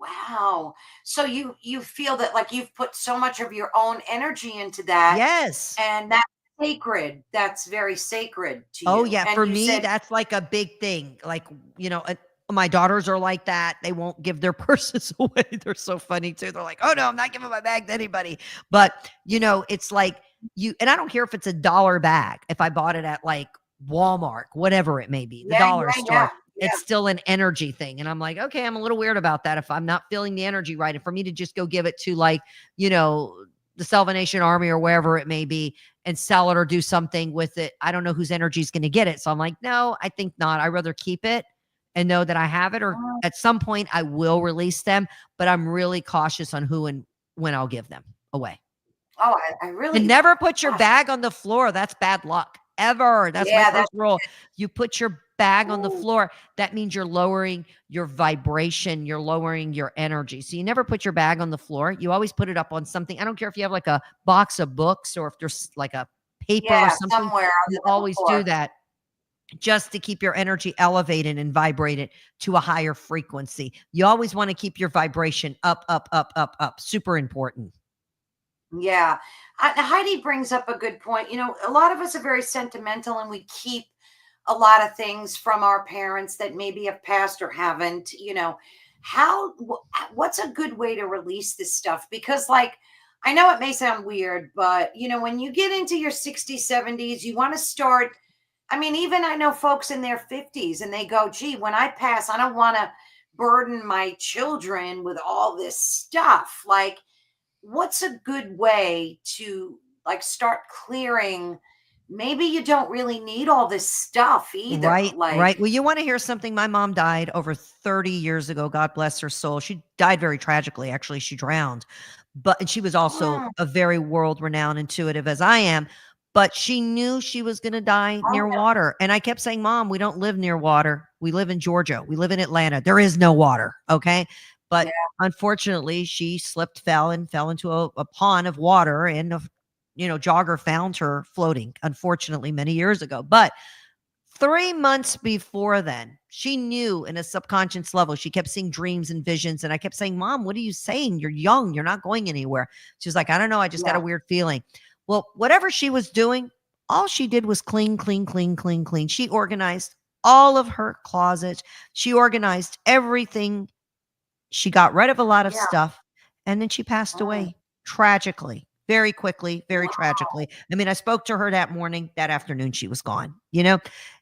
Wow. So you feel that like you've put so much of your own energy into that, Yes. and that's sacred. That's very sacred to Oh, you. yeah, And for you me, said, that's like a big thing, like, my daughters are like that, they won't give their purses away, they're so funny too, they're like, "Oh, no, I'm not giving my bag to anybody," but, it's like and I don't care if it's a dollar bag, if I bought it at, like, Walmart, whatever it may be, the yeah, dollar yeah, yeah, store, yeah. it's still an energy thing, and I'm like, "Okay, I'm a little weird about that if I'm not feeling the energy right," and for me to just go give it to, like, the Salvation Army or wherever it may be, and sell it or do something with it. I don't know whose energy is going to get it. So I'm like, no, I think not. I'd rather keep it and know that I have it, or Mm. at some point I will release them, but I'm really cautious on who and when I'll give them away. Oh, I And really, never put your gosh, bag on the floor. That's bad luck. Ever. That's my yeah, first that's rule. You put your bag on the ooh, floor. That means you're lowering your vibration. You're lowering your energy. So you never put your bag on the floor. You always put it up on something. I don't care if you have like a box of books or if there's like a paper or yeah, something. somewhere on You the middle always do floor. that just to keep your energy elevated and vibrated to a higher frequency. You always want to keep your vibration up, up, up, up, up. Super important. Yeah. Heidi brings up a good point. A lot of us are very sentimental and we keep a lot of things from our parents that maybe have passed or haven't. What's a good way to release this stuff? Because, like, I know it may sound weird, but, when you get into your 60s, 70s, you want to start. I mean, even I know folks in their 50s and they go, gee, when I pass, I don't want to burden my children with all this stuff. Like, what's a good way to like start clearing? Maybe you don't really need all this stuff either. Right, Like, right. Well, you want to hear something? My mom died over 30 years ago. God bless her soul. She died very tragically. Actually, she drowned. And she was also mm, a very world renowned intuitive as I am. But she knew she was going to die oh near water. And I kept saying, Mom, we don't live near water. We live in Georgia. We live in Atlanta. There is no water. Okay. yeah, But unfortunately, she slipped, fell, and fell into a pond of water. And, jogger found her floating, unfortunately, many years ago. But 3 months before then, she knew in a subconscious level, she kept seeing dreams and visions. And I kept saying, Mom, what are you saying? You're young. You're not going anywhere. She was like, I don't know. I just got a yeah, weird feeling. Well, whatever she was doing, all she did was clean, clean, clean, clean, clean. She organized all of her closets. She organized everything. She got rid of a lot of yeah, stuff, and then she passed mm, away tragically, very quickly, very wow, tragically. I mean, I spoke to her that morning, that afternoon she was gone.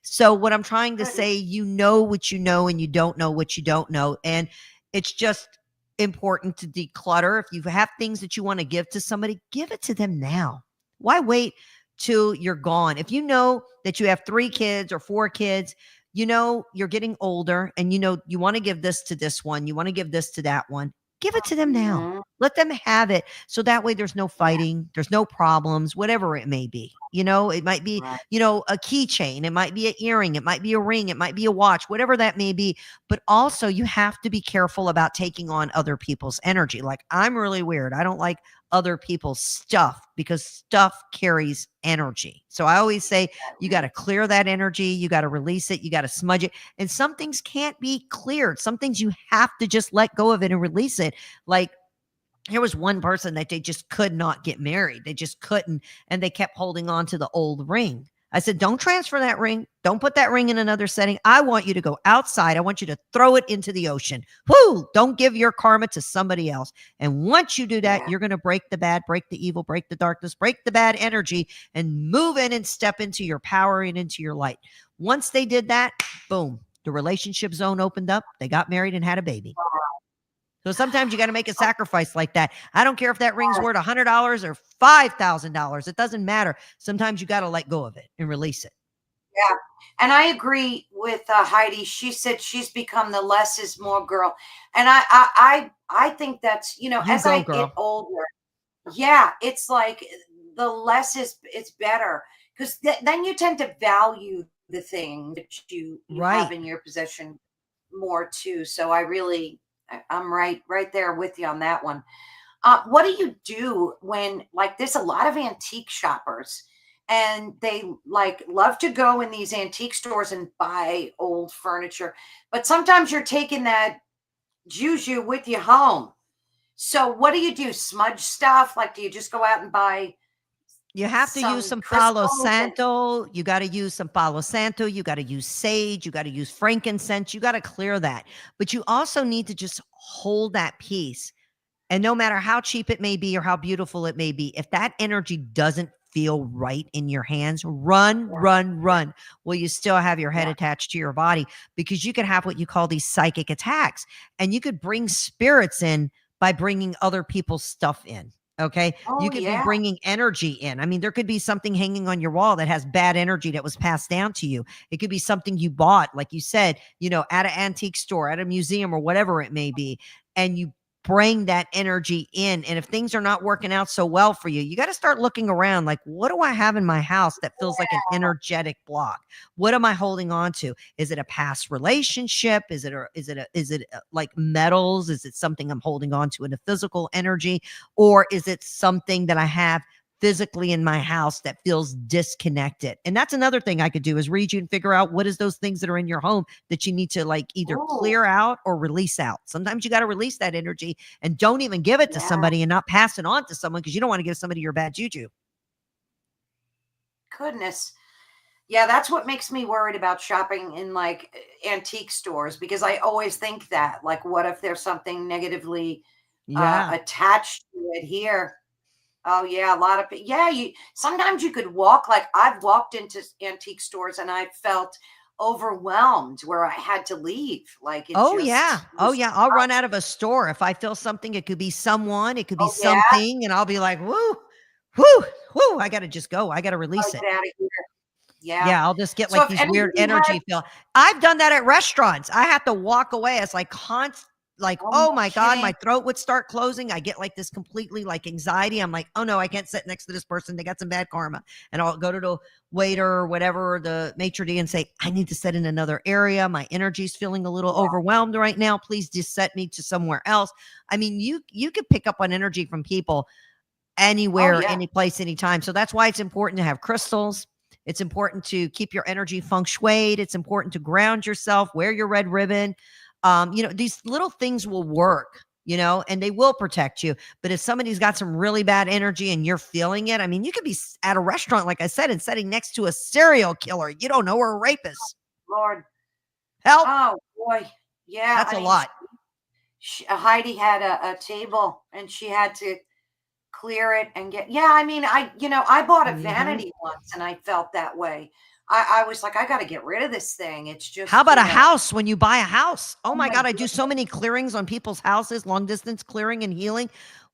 So what I'm trying to goodness, say, you know what you know and you don't know what you don't know, and it's just important to declutter. If you have things that you want to give to somebody, give it to them now. Why wait till you're gone? If you know that you have 3 kids or 4 kids, you're getting older and you want to give this to this one, you want to give this to that one, give it to them now. mhm, Let them have it. So that way there's no yeah, fighting, there's no problems, whatever it may be. It might be, right, a keychain, it might be an earring, it might be a ring, it might be a watch, whatever that may be. But also you have to be careful about taking on other people's energy. Like, I'm really weird. I don't like other people's stuff because stuff carries energy. So I always say, you got to clear that energy. You got to release it. You got to smudge it. And some things can't be cleared. Some things you have to just let go of it and release it. Like, there was one person that they just could not get married. They just couldn't. And they kept holding on to the old ring. I said, don't transfer that ring. Don't put that ring in another setting. I want you to go outside. I want you to throw it into the ocean. Whoo! Don't give your karma to somebody else. And once you do that, yeah, you're going to break the bad, break the evil, break the darkness, break the bad energy, and move in and step into your power and into your light. Once they did that, boom, the relationship zone opened up. They got married and had a baby. So sometimes you got to make a sacrifice like that. I don't care if that ring's worth $100 or $5,000. It doesn't matter. Sometimes you got to let go of it and release it. yeah. And I agree with Heidi. She said she's become the less is more girl, and I think that's, You as go, I get girl. older. Yeah, it's like the less is it's better because then you tend to value the thing that you have Right. in your possession more too. So I'm right there with you on that one. What do you do when, like, there's a lot of antique shoppers and they like love to go in these antique stores and buy old furniture, but sometimes you're taking that juju with you home. So what do? Smudge stuff? Like, do you just go out and buy You have to use some some Palo crystals and Santo. You got to use some Palo Santo. You got to use sage. You got to use frankincense. You got to clear that. But you also need to just hold that peace. And no matter how cheap it may be or how beautiful it may be, if that energy doesn't feel right in your hands, run, yeah, run, run. Will you still have your head yeah. attached to your body? Because you could have what you call these psychic attacks, and you could bring spirits in by bringing other people's stuff in. Okay. You Oh could be yeah. bringing energy in. I mean, there could be something hanging on your wall that has bad energy that was passed down to you. It could be something you bought, like you said, at an antique store, at a museum, or whatever it may be. And you bring that energy in. And if things are not working out so well for you, you got to start looking around like, what do I have in my house that feels like an energetic block? What am I holding on to? Is it a past relationship? Is it like metals? Is it something I'm holding on to in a physical energy? Or is it something that I have physically in my house that feels disconnected? And that's another thing I could do is read you and figure out what is those things that are in your home that you need to like either Oh clear out or release out. Sometimes you got to release that energy and don't even give it to yeah. somebody and not pass it on to someone because you don't want to give somebody your bad juju. Goodness. Yeah, that's what makes me worried about shopping in like antique stores, because I always think that, like, what if there's something negatively Yeah. attached to it here? Oh yeah, a lot of yeah. You sometimes you could walk. Like, I've walked into antique stores and I felt overwhelmed where I had to leave. Like, it Oh yeah. just Oh was. yeah. I'll run out of a store if I feel something. It could be someone, it could be Oh yeah. something, and I'll be like, whoo, whoo, whoo. I got to just go. I got to Oh, release it. get out of here. Yeah. Yeah, I'll just get So like if these weird anybody has, energy feel. I've done that at restaurants. I have to walk away. It's like like, oh oh no my God, kidding. my throat would start closing. I get like this completely like anxiety. I'm like, oh no, I can't sit next to this person. They got some bad karma. And I'll go to the waiter or whatever, the maitre d', and say, I need to sit in another area. My energy's feeling a little Yeah. overwhelmed right now. Please just set me to somewhere else. I mean, you could pick up on energy from people Oh anywhere, yeah. any place, anytime. So that's why it's important to have crystals. It's important to keep your energy feng shuied. It's important to ground yourself, wear your red ribbon. These little things will work, and they will protect you. But if somebody's got some really bad energy and you're feeling it, I mean, you could be at a restaurant, like I said, and sitting next to a serial killer. You don't know, or a rapist. Lord. Help. Oh boy. Yeah. That's I a mean, lot. Heidi had a table and she had to clear it and get, yeah, I mean, I bought a Mhm. vanity once and I felt that way. I was like, I got to get rid of this thing. It's How just, about a house when you buy a house? Oh oh my my God, I do so goodness. many clearings on people's houses, long distance clearing and healing.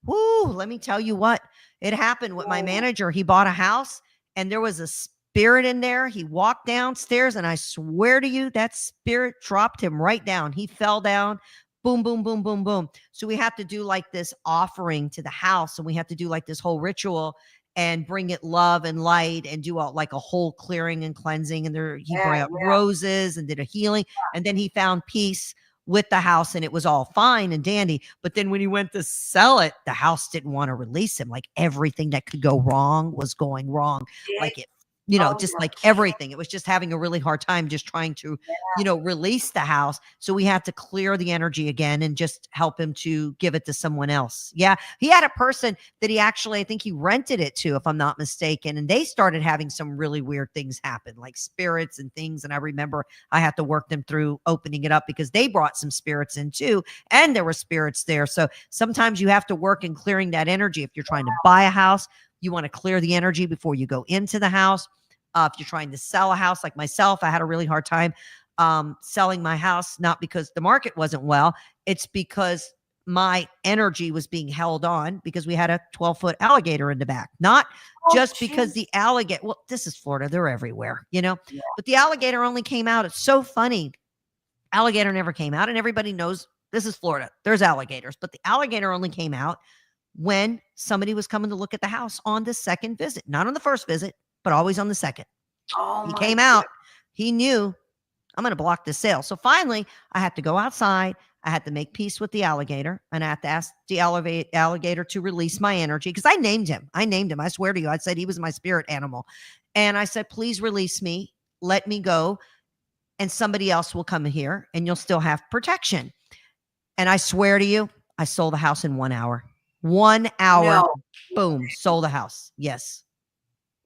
Whoo, let me tell you what, it happened with my Oh, manager. He bought a house and there was a spirit in there. He walked downstairs and I swear to you, that spirit dropped him right down. He fell down. Boom, boom, boom, boom, boom. So we have to do like this offering to the house and we have to do like this whole ritual and bring it love and light and do like a whole clearing and cleansing. And there he yeah, brought yeah. roses and did a healing. And then he found peace with the house and it was all fine and dandy. But then when he went to sell it, the house didn't want to release him. Like everything that could go wrong was going wrong. Did, Like it, oh, just no like kidding. everything. It was just having a really hard time just trying to, Yeah. release the house. So we had to clear the energy again and just help him to give it to someone else. Yeah. He had a person that he actually, I think he rented it to, if I'm not mistaken. And they started having some really weird things happen, like spirits and things. And I remember I had to work them through opening it up because they brought some spirits in too. And there were spirits there. So sometimes you have to work in clearing that energy. If you're trying to buy a house, you want to clear the energy before you go into the house. If you're trying to sell a house, like myself, I had a really hard time selling my house, not because the market wasn't well. It's because my energy was being held on because we had a 12-foot alligator in the back. Not Oh, just because geez. the alligator, well, this is Florida, they're everywhere, Yeah. but the alligator only came out. It's so funny. Alligator never came out, and everybody knows this is Florida. There's alligators, but the alligator only came out when somebody was coming to look at the house on the second visit, not on the first visit, but always on the second. Oh He my came God. out. He knew I'm going to block this sale. So finally, I had to go outside. I had to make peace with the alligator and I had to ask the alligator to release my energy because I named him. I swear to you, I said he was my spirit animal. And I said, please release me, let me go, and somebody else will come here and you'll still have protection. And I swear to you, I sold the house in 1 hour. 1 hour, No. boom, sold the house. Yes.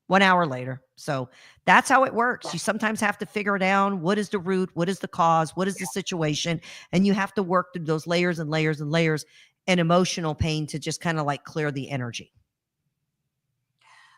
1 hour later. So that's how it works. You sometimes have to figure it out. What is the root? What is the cause? What is the situation? And you have to work through those layers and layers and layers and emotional pain to just kind of like clear the energy.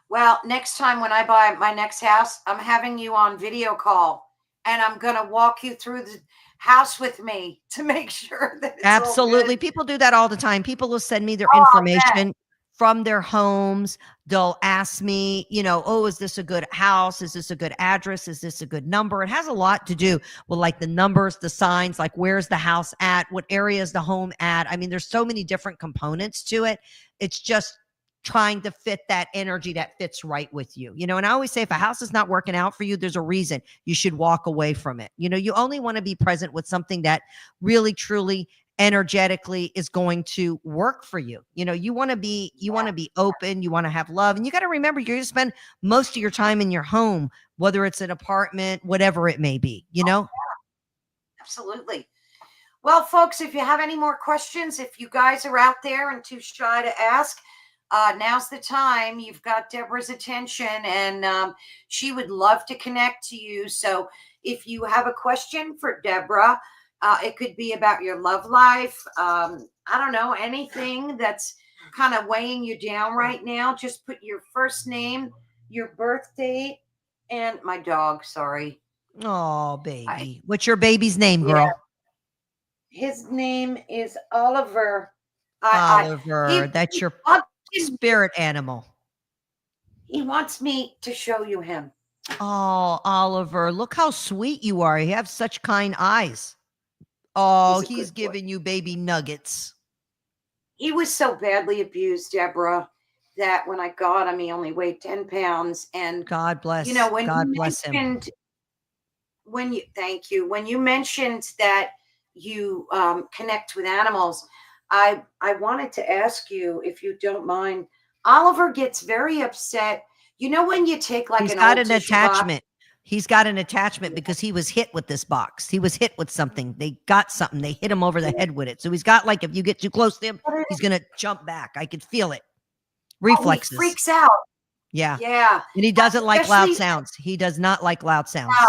Well, next time when I buy my next house, I'm having you on video call and I'm going to walk you through the house with me to make sure that it's Absolutely. all good. People do that all the time. People will send me their Oh, I'll bet. information from their homes. They'll ask me, oh, is this a good house? Is this a good address? Is this a good number? It has a lot to do with like the numbers, the signs, like where's the house at? What area is the home at? I mean, there's so many different components to it. It's just trying to fit that energy that fits right with you. And I always say if a house is not working out for you, there's a reason you should walk away from it. You only want to be present with something that really, truly, energetically is going to work for you. You want to be open, you want to have love, and you got to remember you're going to spend most of your time in your home, whether it's an apartment, whatever it may be, Absolutely. Well, folks, if you have any more questions, if you guys are out there and too shy to ask, now's the time. You've got Deborah's attention, and she would love to connect to you. So if you have a question for Deborah, it could be about your love life. I don't know, anything that's kind of weighing you down right now. Just put your first name, your birth date, and my dog, sorry. Oh, baby. What's your baby's name, girl? Yeah. His name is Oliver. Oliver, that's your spirit animal. He wants me to show you him. Oh, Oliver, look how sweet you are. You have such kind eyes. Oh, he's giving you baby nuggets. He was so badly abused, Deborah, that when I got him, he only weighed 10 pounds. And God bless. When God you bless him. Thank you. When you mentioned that you connect with animals, I wanted to ask you, if you don't mind. Oliver gets very upset. When you take like he's an got old an tissue attachment. box. He's got an attachment because he was hit with this box. He was hit with something. They got something. They hit him over the head with it. So he's got like, if you get too close to him, he's going to jump back. I could feel it. Reflexes. He freaks out. Yeah. Yeah. And he doesn't like loud sounds. He does not like loud sounds. No.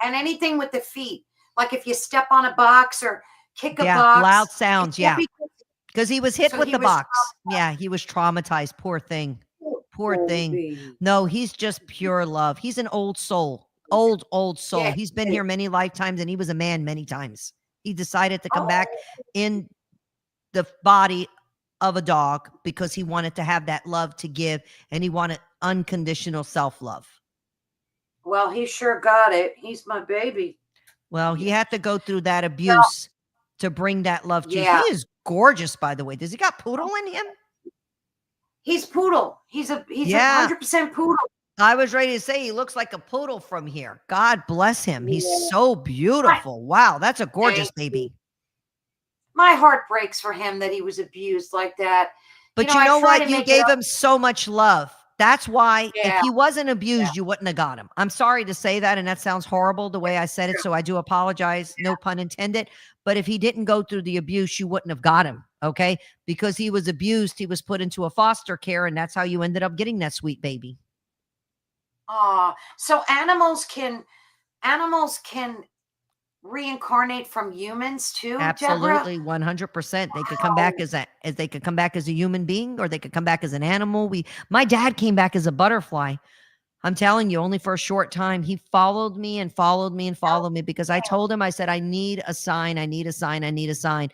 And anything with the feet, like if you step on a box or kick a box. Loud sounds. Yeah. Because he was hit with the box. Yeah. He was traumatized. Poor thing. Poor thing. No, he's just pure love. He's an old soul. Old soul. Yeah, he's been here many lifetimes, and he was a man many times. He decided to come back in the body of a dog because he wanted to have that love to give, and he wanted unconditional self-love. Well, he sure got it. He's my baby. Well, he had to go through that abuse to bring that love to you. He is gorgeous, by the way. Does he got poodle in him? He's poodle. He's 100% poodle. I was ready to say he looks like a poodle from here. God bless him. He's so beautiful. Wow, that's a gorgeous baby. My heart breaks for him that he was abused like that. But you know what? You gave him so much love. That's why if he wasn't abused, you wouldn't have got him. I'm sorry to say that, and that sounds horrible the way I said it, so I do apologize. No pun intended. But if he didn't go through the abuse, you wouldn't have got him, okay? Because he was abused, he was put into a foster care, and that's how you ended up getting that sweet baby. So animals can reincarnate from humans too? Absolutely, 100%. They could come back as a human being, or they could come back as an animal. My dad came back as a butterfly. I'm telling you, only for a short time. He followed me and followed me and followed me because I told him, I said, I need a sign. I need a sign. I need a sign.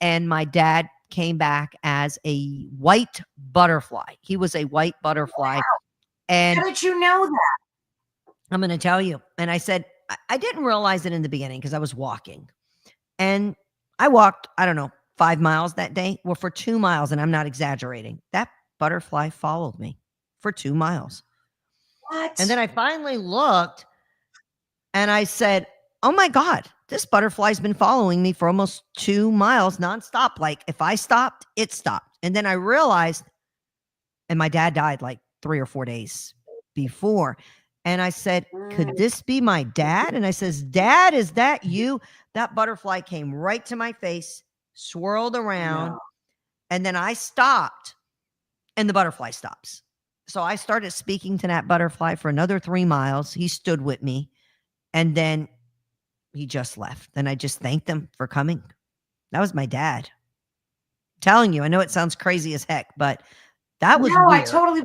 And my dad came back as a white butterfly. He was a white butterfly. Wow. And how did you know that? I'm going to tell you. And I said, I didn't realize it in the beginning because I was walking. And I walked, 5 miles that day. Well, for 2 miles, and I'm not exaggerating, that butterfly followed me for 2 miles. What? And then I finally looked and I said, oh my God, this butterfly's been following me for almost 2 miles nonstop. Like if I stopped, it stopped. And then I realized, and my dad died like 3 or 4 days before. And I said, could Mm, this be my dad? And I says, Dad, is that you? That butterfly came right to my face, swirled around, no. and then I stopped and the butterfly stops. So I started speaking to that butterfly for another 3 miles. He stood with me and then he just left. And I just thanked him for coming. That was my dad. Telling you, I know it sounds crazy as heck, but that was No, I weird. totally.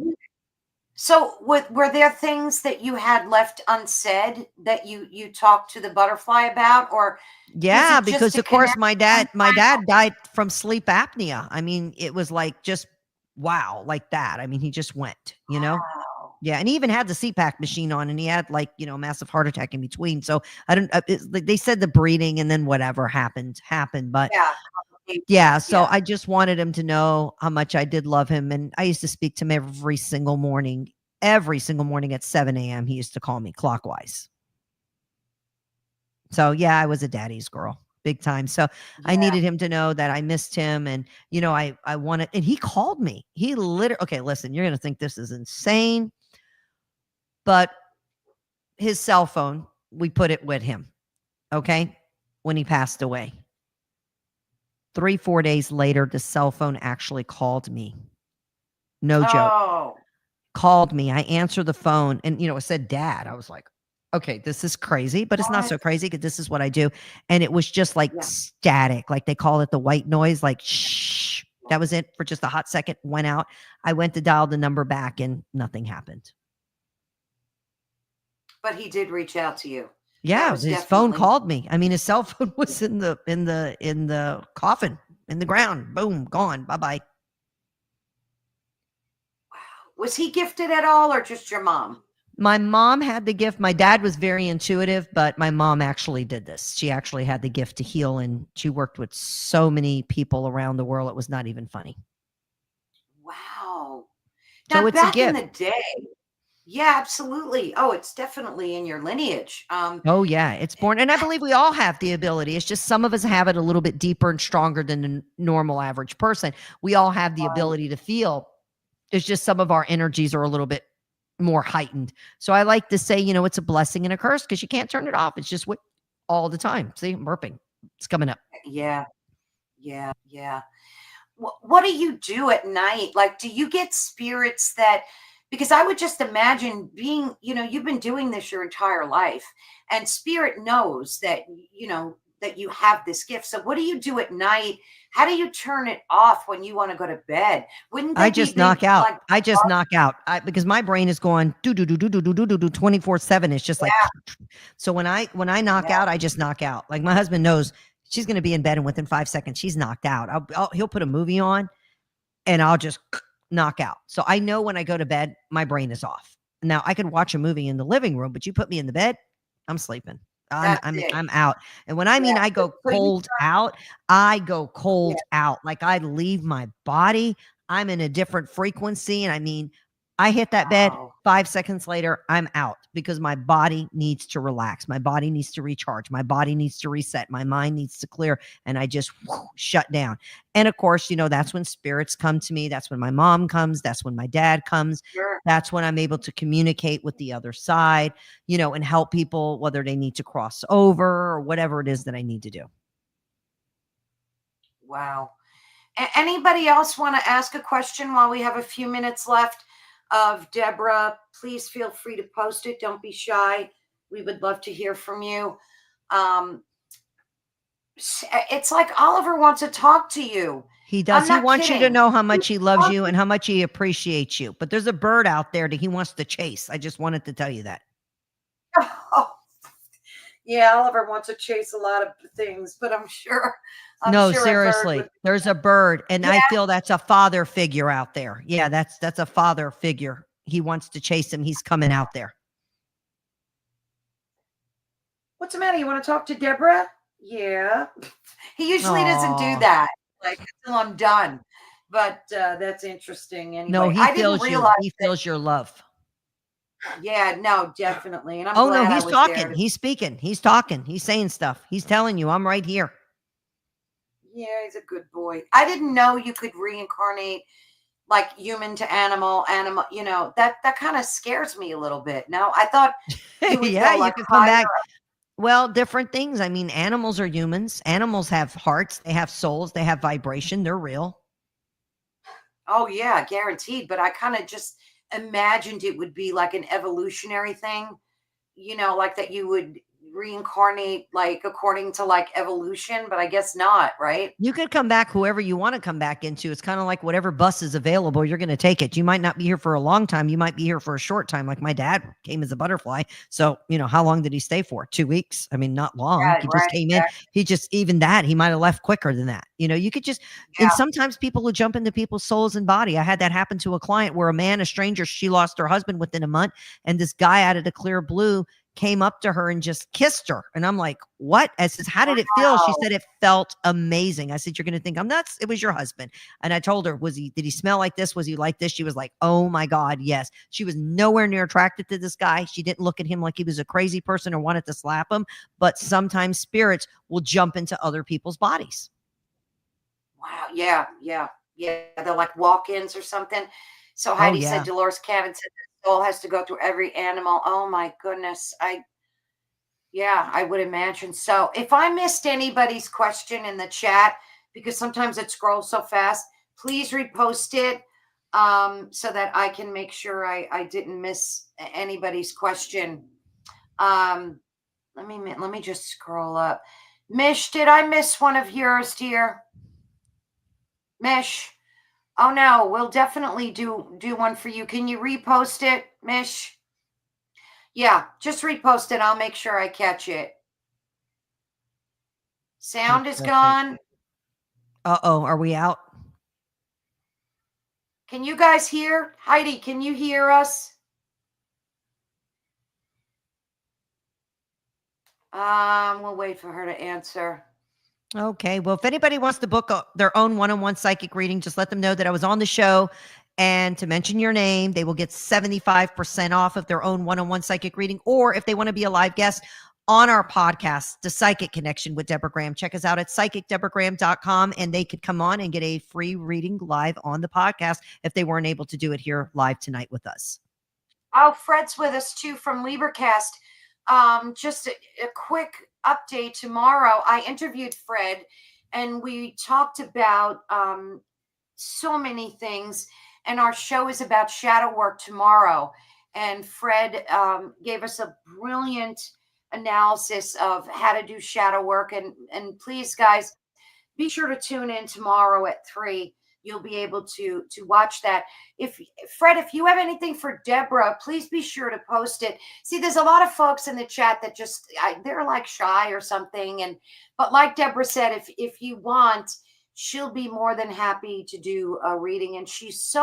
So, were there things that you had left unsaid that you talked to the butterfly about, or is Yeah, it just because a of course connection? my dad died from sleep apnea. I mean, it was like just wow, like that. I mean, he just went. Wow. Yeah, and he even had the CPAC machine on, and he had like a massive heart attack in between. So I don't. Like they said the breeding, and then whatever happened. But Yeah. yeah, so Yeah. I just wanted him to know how much I did love him, and I used to speak to him every single morning. Every single morning at 7 a.m. He used to call me clockwise. So yeah, I was a daddy's girl, big time. So I Yeah. needed him to know that I missed him, and I wanted, and he called me. He literally, okay, listen, you're gonna think this is insane, but his cell phone, we put it with him. Okay, when he passed away, 3-4 days later, the cell phone actually called me. No joke, Oh. called me. I answered the phone, and it said dad. I was like, okay, this is crazy, but it's not What? so crazy because this is what I do. And it was just like Yeah. static, like they call it the white noise, like shh. That was it for just a hot second, went out. I went to dial the number back and nothing happened. But he did reach out to you. That Yeah, was his phone definitely. called me. I mean, his cell phone was in the coffin, in the ground. Boom, gone. Bye-bye. Wow. Was he gifted at all, or just your mom? My mom had the gift. My dad was very intuitive, but my mom actually did this. She actually had the gift to heal, and she worked with so many people around the world. It was not even funny. Wow. So Now, it's a back in gift. the day, yeah, absolutely. Oh, it's definitely in your lineage. Oh, yeah, it's born. And I believe we all have the ability. It's just some of us have it a little bit deeper and stronger than the normal average person. We all have the Right. ability to feel. It's just some of our energies are a little bit more heightened. So I like to say, it's a blessing and a curse because you can't turn it off. It's just what all the time. See, I'm burping. It's coming up. Yeah, yeah, yeah. What do you do at night? Like, do you get spirits that, because I would just imagine being, you've been doing this your entire life, and spirit knows that, that you have this gift. So what do you do at night? How do you turn it off when you want to go to bed? Wouldn't I they be just knock out. like, I just knock out. Because my brain is going do do do do do do do do do 24/7. It's just like yeah, so when I knock yeah, out, I just knock out. Like my husband knows she's going to be in bed and within 5 seconds she's knocked out. He'll put a movie on and I'll just knock out. So I know when I go to bed, my brain is off. Now I could watch a movie in the living room, but you put me in the bed, I'm sleeping. I'm that's I'm it. I'm out. And when I mean Yeah. I go So you, cold out, I go yeah. cold out. Like I leave my body. I'm in a different frequency. And I mean, I hit that bed. Wow. 5 seconds later, I'm out because my body needs to relax. My body needs to recharge. My body needs to reset. My mind needs to clear. And I just shut down. And of course, that's when spirits come to me. That's when my mom comes. That's when my dad comes. Sure. That's when I'm able to communicate with the other side, and help people, whether they need to cross over or whatever it is that I need to do. Wow. Anybody else want to ask a question while we have a few minutes left of Deborah? Please feel free to post it. Don't be shy. We would love to hear from you. Um, it's like Oliver wants to talk to you. He does. I'm He not wants you to kidding. know how much he loves you and how much he appreciates you. But there's a bird out there that he wants to chase. I just wanted to tell you that. Yeah, Oliver wants to chase a lot of things, but I'm sure a No, bird seriously. would. There's a bird, and Yeah. I feel that's a father figure out there. Yeah, that's a father figure. He wants to chase him. He's coming out there. What's the matter? You want to talk to Deborah? Yeah. He usually doesn't do Oh, that, like until I'm done. But that's interesting. no, Anyway, he I didn't feels you. realize He that. feels your love. Yeah, no, definitely. And I'm Oh no, glad I he's was there talking. to. He's speaking. He's talking. He's saying stuff. He's telling you, I'm right here. Yeah, he's a good boy. I didn't know you could reincarnate like human to animal, that kind of scares me a little bit. No, I thought you would Yeah, go you like could come higher. back. Well, different things. I mean, animals are humans. Animals have hearts, they have souls, they have vibration, they're real. Oh yeah, guaranteed. But I kind of just imagined it would be like an evolutionary thing, like that you would reincarnate like according to like evolution, but I guess not, right? You could come back whoever you want to come back into. It's kind of like whatever bus is available, you're going to take it. You might not be here for a long time. You might be here for a short time. Like my dad came as a butterfly. So, how long did he stay for? 2 weeks? I mean, not long. Yeah, He just right, came in. exactly. He just, even that, he might have left quicker than that. You could just, and Yeah. sometimes people will jump into people's souls and body. I had that happen to a client where a stranger, she lost her husband within a month. And this guy out of the clear blue came up to her and just kissed her. And I'm like, what? I says, how did it feel? She Wow. said, it felt amazing. I said, you're going to think I'm nuts. It was your husband. And I told her, did he smell like this? Was he like this? She was like, oh my God, yes. She was nowhere near attracted to this guy. She didn't look at him like he was a crazy person or wanted to slap him. But sometimes spirits will jump into other people's bodies. Wow. Yeah. Yeah. Yeah. They're like walk-ins or something. So Oh, Heidi said yeah. Dolores Cannon said the soul has to go through every animal. Oh my goodness. Yeah, I would imagine so. If I missed anybody's question in the chat, because sometimes it scrolls so fast, please repost it so that I can make sure I didn't miss anybody's question. Let me just scroll up. Mish, did I miss one of yours, dear? Mish. Oh no, we'll definitely do one for you. Can you repost it, Mish? Yeah, just repost it. I'll make sure I catch it. Sound is gone. Uh-oh, are we out? Can you guys hear? Heidi, can you hear us? We'll wait for her to answer. Okay. Well, if anybody wants to book their own one-on-one psychic reading, just let them know that I was on the show and to mention your name. They will get 75% off of their own one-on-one psychic reading. Or if they want to be a live guest on our podcast, The Psychic Connection with Deborah Graham, check us out at psychicdeborahgraham.com and they could come on and get a free reading live on the podcast if they weren't able to do it here live tonight with us. Oh, Fred's with us too from Liebercast. Just a quick update. Tomorrow, I interviewed Fred and we talked about so many things. And our show is about shadow work tomorrow. And Fred gave us a brilliant analysis of how to do shadow work. And please, guys, be sure to tune in tomorrow at 3. You'll be able to watch that. If Fred, if you have anything for Deborah, please be sure to post it. See, there's a lot of folks in the chat that just they're like shy or something. But like Deborah said, if you want, she'll be more than happy to do a reading. And she's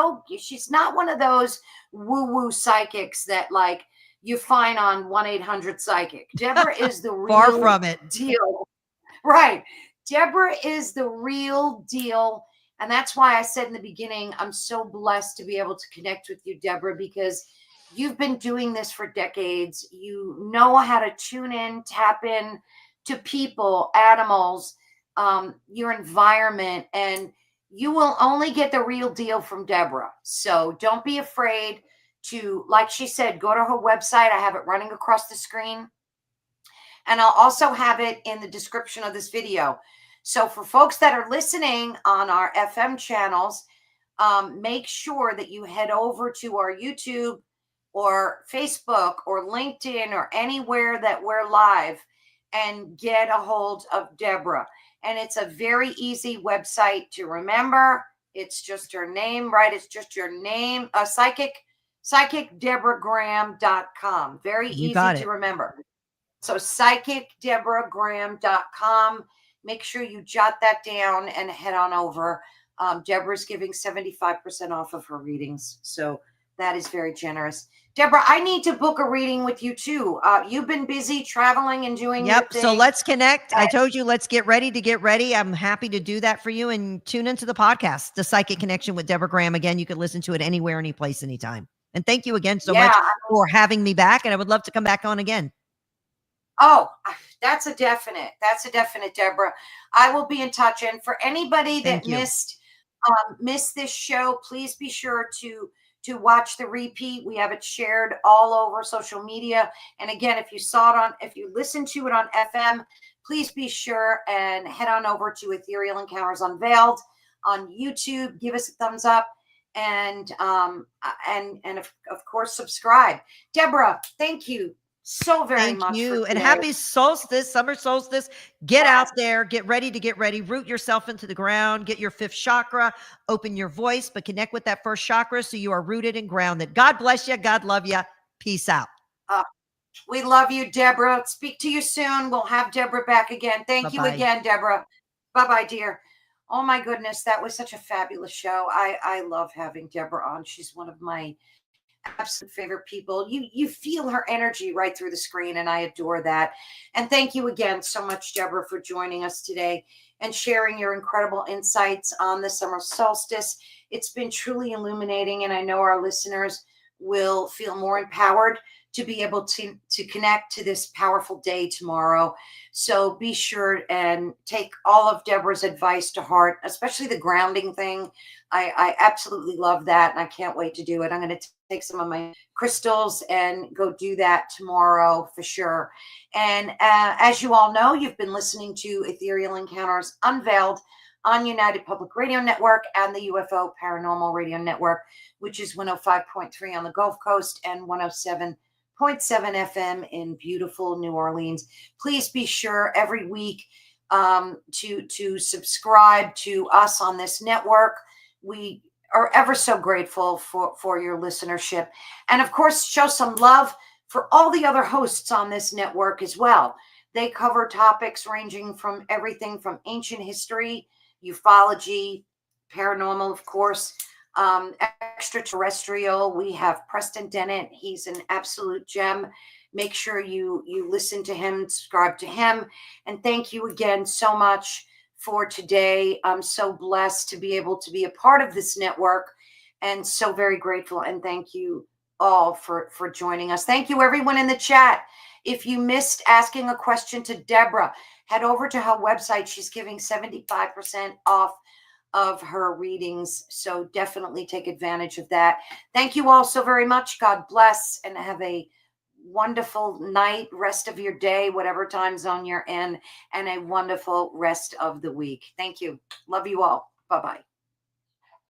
not one of those woo-woo psychics that like you find on 1-800-Psychic. Deborah is the real Far from it. deal. Right. Deborah is the real deal. And that's why I said in the beginning, I'm so blessed to be able to connect with you, Deborah, because you've been doing this for decades. You know how to tune in, tap in to people, animals, your environment, and you will only get the real deal from Deborah. So don't be afraid to, like she said, go to her website. I have it running across the screen. And I'll also have it in the description of this video. So for folks that are listening on our FM channels, make sure that you head over to our YouTube or Facebook or LinkedIn or anywhere that we're live and get a hold of Deborah. And it's a very easy website to remember. It's just her name, right? It's just your name, psychicdeborahgraham.com. Very easy to remember. So psychicdeborahgraham.com. Make sure you jot that down and head on over. Deborah's giving 75% off of her readings. So that is very generous. Deborah, I need to book a reading with you too. You've been busy traveling and doing your thing. So let's connect. I told you, let's get ready to get ready. I'm happy to do that for you and tune into the podcast, The Psychic Connection with Deborah Graham. Again, you can listen to it anywhere, any place, anytime. And thank you again so much for having me back. And I would love to come back on again. Oh, that's a definite. That's a definite, Deborah. I will be in touch. And for anybody that missed miss this show, please be sure to watch the repeat. We have it shared all over social media. And again, if you listen to it on FM, please be sure and head on over to Ethereal Encounters Unveiled on YouTube. Give us a thumbs up and of course subscribe. Deborah, thank you so very much. Thank you. For And today. happy solstice, summer solstice. Get out there, get ready, root yourself into the ground, get your fifth chakra, open your voice, but connect with that first chakra so you are rooted and grounded. God bless you. God love you. Peace out. We love you, Deborah. Speak to you soon. We'll have Deborah back again. Thank you Bye-bye. again, Deborah. Bye-bye, dear. Oh my goodness, that was such a fabulous show. I love having Deborah on. She's one of my absolute favorite people. You feel her energy right through the screen, and I adore that. And thank you again so much, Deborah, for joining us today and sharing your incredible insights on the summer solstice. It's been truly illuminating, and I know our listeners will feel more empowered to be able to connect to this powerful day tomorrow. So be sure and take all of Deborah's advice to heart, especially the grounding thing. I absolutely love that, and I can't wait to do it. I'm going to take some of my crystals and go do that tomorrow for sure. And as you all know, you've been listening to Ethereal Encounters Unveiled on United Public Radio Network and the UFO Paranormal Radio Network, which is 105.3 on the Gulf Coast and 107.7 FM in beautiful New Orleans. Please be sure every week to subscribe to us on this network. We are ever so grateful for your listenership. And of course, show some love for all the other hosts on this network as well. They cover topics ranging from everything from ancient history, ufology, paranormal, of course, extraterrestrial. We have Preston Dennett. He's an absolute gem. Make sure you listen to him, subscribe to him. And thank you again so much for today. I'm so blessed to be able to be a part of this network and so very grateful. And thank you all for joining us. Thank you, everyone in the chat. If you missed asking a question to Deborah, head over to her website. She's giving 75% off of her readings. So definitely take advantage of that. Thank you all so very much. God bless, and have a wonderful night, rest of your day, whatever time zone you're in, and a wonderful rest of the week. Thank you. Love you all. Bye-bye.